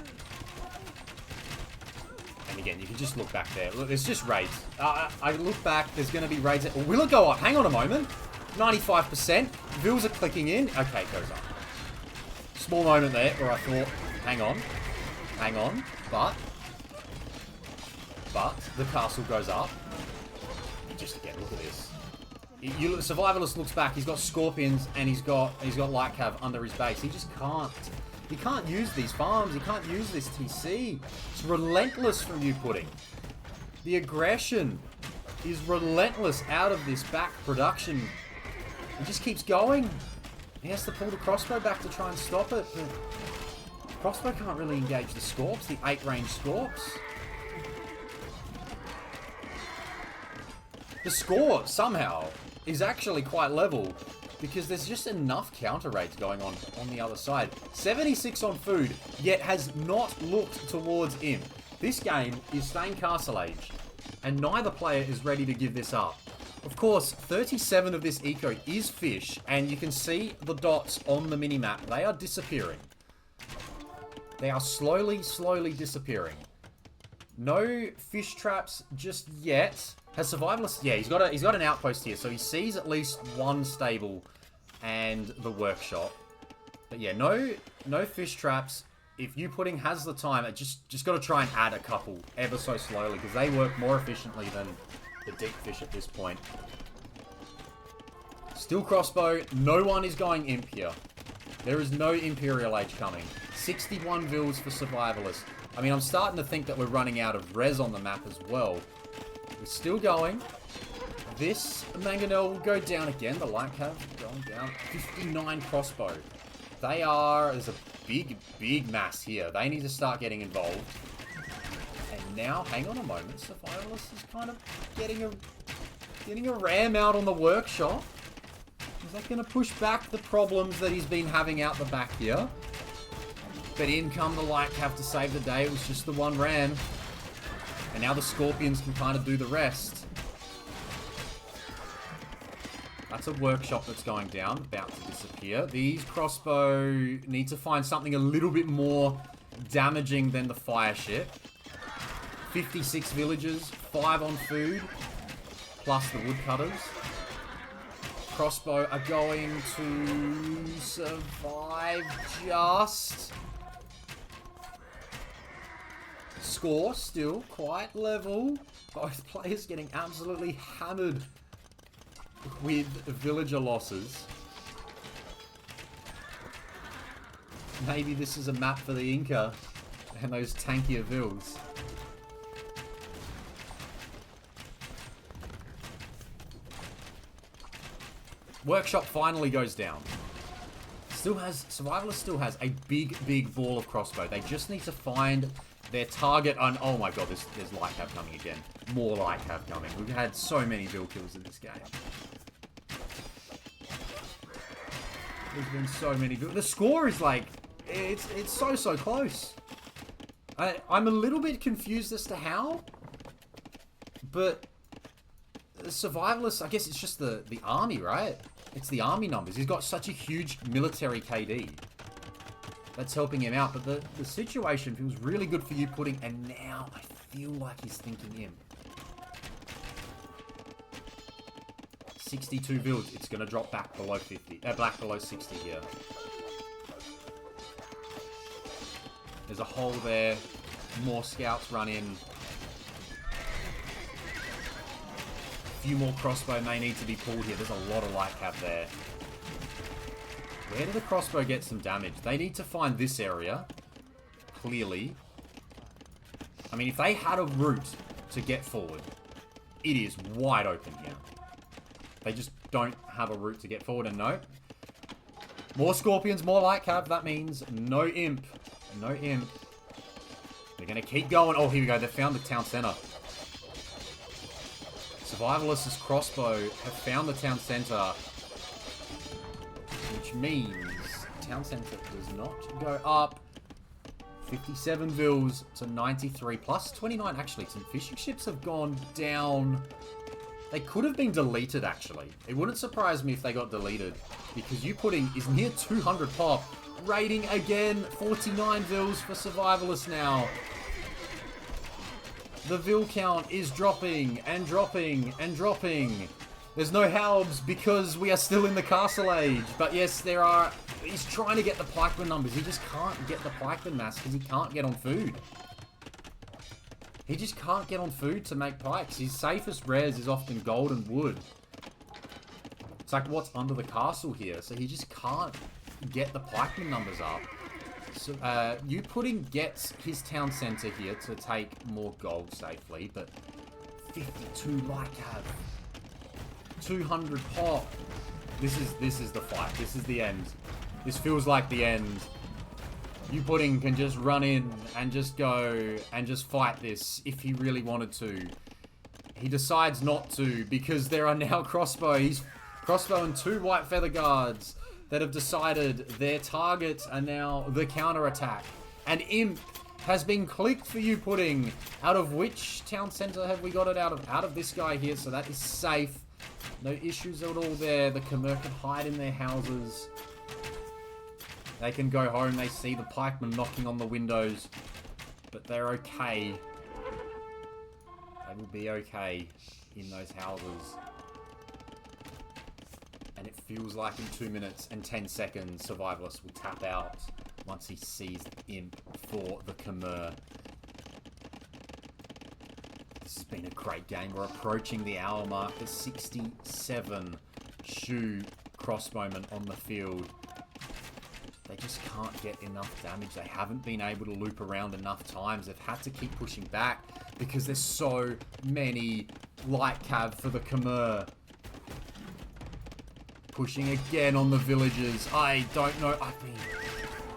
And again, you can just look back there. Look, there's just raids. I look back, there's going to be raids. Or will it go up? Hang on a moment. 95%. Vills are clicking in. Okay, it goes up. Small moment there where I thought, hang on. But the castle goes up. Just again, look at this. Survivalist looks back. He's got scorpions and he's got Light Cav under his base. He just can't. He can't use these farms. He can't use this TC. It's relentless from YouPudding. The aggression is relentless out of this back production. He just keeps going. He has to pull the crossbow back to try and stop it. But the crossbow can't really engage the Scorps, the 8-range Scorps. The score, somehow, is actually quite level because there's just enough counter raids going on the other side. 76 on food, yet has not looked towards him. This game is staying Castle Age, and neither player is ready to give this up. Of course, 37 of this eco is fish, and you can see the dots on the minimap. They are disappearing. They are slowly disappearing. No fish traps just yet. Has Survivalist? Yeah, he's got an outpost here, so he sees at least one stable and the workshop. But yeah, no fish traps. If YouPudding has the time, it just got to try and add a couple ever so slowly because they work more efficiently than the deep fish at this point. Still crossbow. No one is going imp here. There is no Imperial Age coming. 61 vills for Survivalist. I mean, I'm starting to think that we're running out of res on the map as well. We're still going. This Mangonel will go down again. The Light Cav going down. 59 crossbow. There's a big mass here. They need to start getting involved. And now, hang on a moment. Survivalist is kind of getting a ram out on the workshop. Is that going to push back the problems that he's been having out the back here? But in come the Light Cav to save the day. It was just the one ram. And now the Scorpions can kind of do the rest. That's a workshop that's going down, about to disappear. These crossbow need to find something a little bit more damaging than the fire ship. 56 villagers, 5 on food, plus the woodcutters. Crossbow are going to survive just. Score still quite level. Both players getting absolutely hammered with villager losses. Maybe this is a map for the Inca and those tankier vills. Workshop finally goes down. Survivalist still has a big ball of crossbow. They just need to find their target. And oh my god, there's light cav coming again. More light cav coming. We've had so many vill kills in this game. There's been so many vill. The score is like, it's so close. I'm a little bit confused as to how, but the Survivalist, I guess it's just the army, right? It's the army numbers. He's got such a huge military KD. That's helping him out. But the situation feels really good for YouPudding. And now I feel like he's thinking him. 62 builds. It's going to drop back below 50. Back below 60 here. There's a hole there. More scouts run in. Few more crossbow may need to be pulled here. There's a lot of light cap there. Where did the crossbow get some damage? They need to find this area. Clearly. I mean, if they had a route to get forward, it is wide open here. They just don't have a route to get forward, and no. More scorpions, more light cap. That means no imp. No imp. They're going to keep going. Oh, here we go. They found the town center. Survivalist's crossbow have found the town center, which means town center does not go up. 57 vills to 93 plus 29. Actually, some fishing ships have gone down. They could have been deleted, actually. It wouldn't surprise me if they got deleted, because YouPudding is near 200 pop. Rating again, 49 vills for Survivalist now. The vill count is dropping and dropping and dropping. There's no halbs because we are still in the castle age. But yes, there are. He's trying to get the pikeman numbers. He just can't get the pikeman mass because he can't get on food. He just can't get on food to make pikes. His safest rares is often gold and wood. It's like what's under the castle here. So he just can't get the pikeman numbers up. So, YouPudding gets his town center here to take more gold safely, but 52 light cav, 200 pop. This is the fight. This is the end. This feels like the end. YouPudding can just run in and just go and just fight this if he really wanted to. He decides not to because there are now crossbow. He's crossbow and 2 white feather guards that have decided their targets are now the counter-attack. And Imp has been clicked for YouPudding. Out of which town center have we got it out of? Out of this guy here, so that is safe. No issues at all there. The Khmer can hide in their houses. They can go home. They see the pikemen knocking on the windows. But they're okay. They will be okay in those houses. And it feels like in 2 minutes and 10 seconds, Survivalist will tap out once he sees Imp for the Khmer. This has been a great game. We're approaching the hour mark. There's 67 Shu crossbowmen on the field. They just can't get enough damage. They haven't been able to loop around enough times. They've had to keep pushing back because there's so many light cav for the Khmer. Pushing again on the villagers. I don't know. I mean,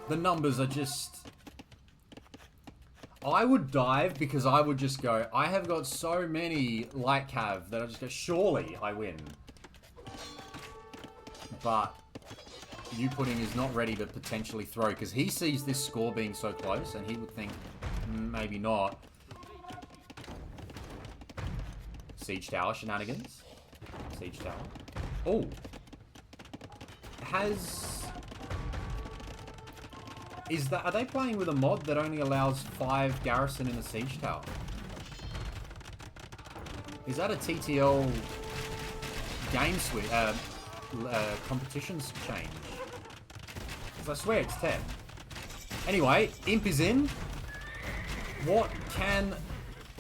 the numbers are just... I would dive because I would just go, I have got so many light cav that I just go, surely I win. But YouPudding is not ready to potentially throw because he sees this score being so close and he would think, maybe not. Siege tower shenanigans. Siege tower. Oh. Are they playing with a mod that only allows 5 garrison in a siege tower? Is that a TTL game switch, competitions change? Because I swear it's 10. Anyway, Imp is in. What can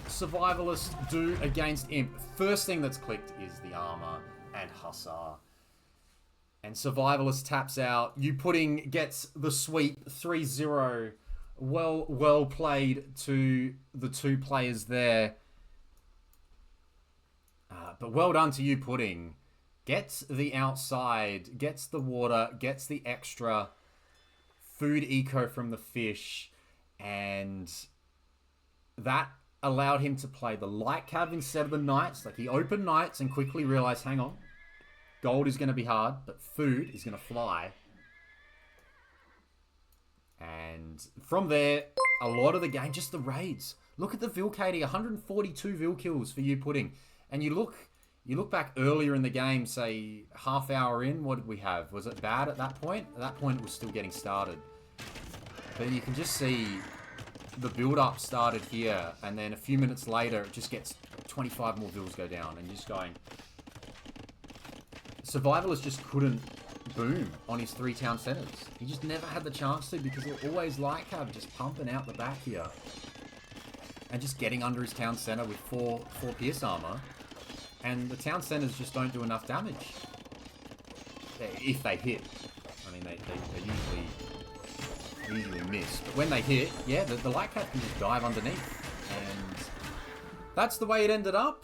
Survivalist do against Imp? First thing that's clicked is the armor and Hussar. And Survivalist taps out. YouPudding gets the sweep 3-0. Well played to the 2 players there. But well done to YouPudding. Gets the outside, gets the water, gets the extra food eco from the fish. And that allowed him to play the light cav instead of the knights. Like, he opened knights and quickly realized, hang on. Gold is going to be hard, but food is going to fly. And from there, a lot of the game, just the raids. Look at the Vil KD, 142 Vil kills for YouPudding. And you look back earlier in the game, say half hour in, what did we have? Was it bad at that point? At that point, it was still getting started. But you can just see the build-up started here, and then a few minutes later, it just gets 25 more Vils go down, and you're just going... Survivalist just couldn't boom on his 3 town centers. He just never had the chance to because they're always light cav just pumping out the back here. And just getting under his town center with 4 pierce armor. And the town centers just don't do enough damage. If they hit. I mean, they usually miss. But when they hit, yeah, the light cav can just dive underneath. And that's the way it ended up.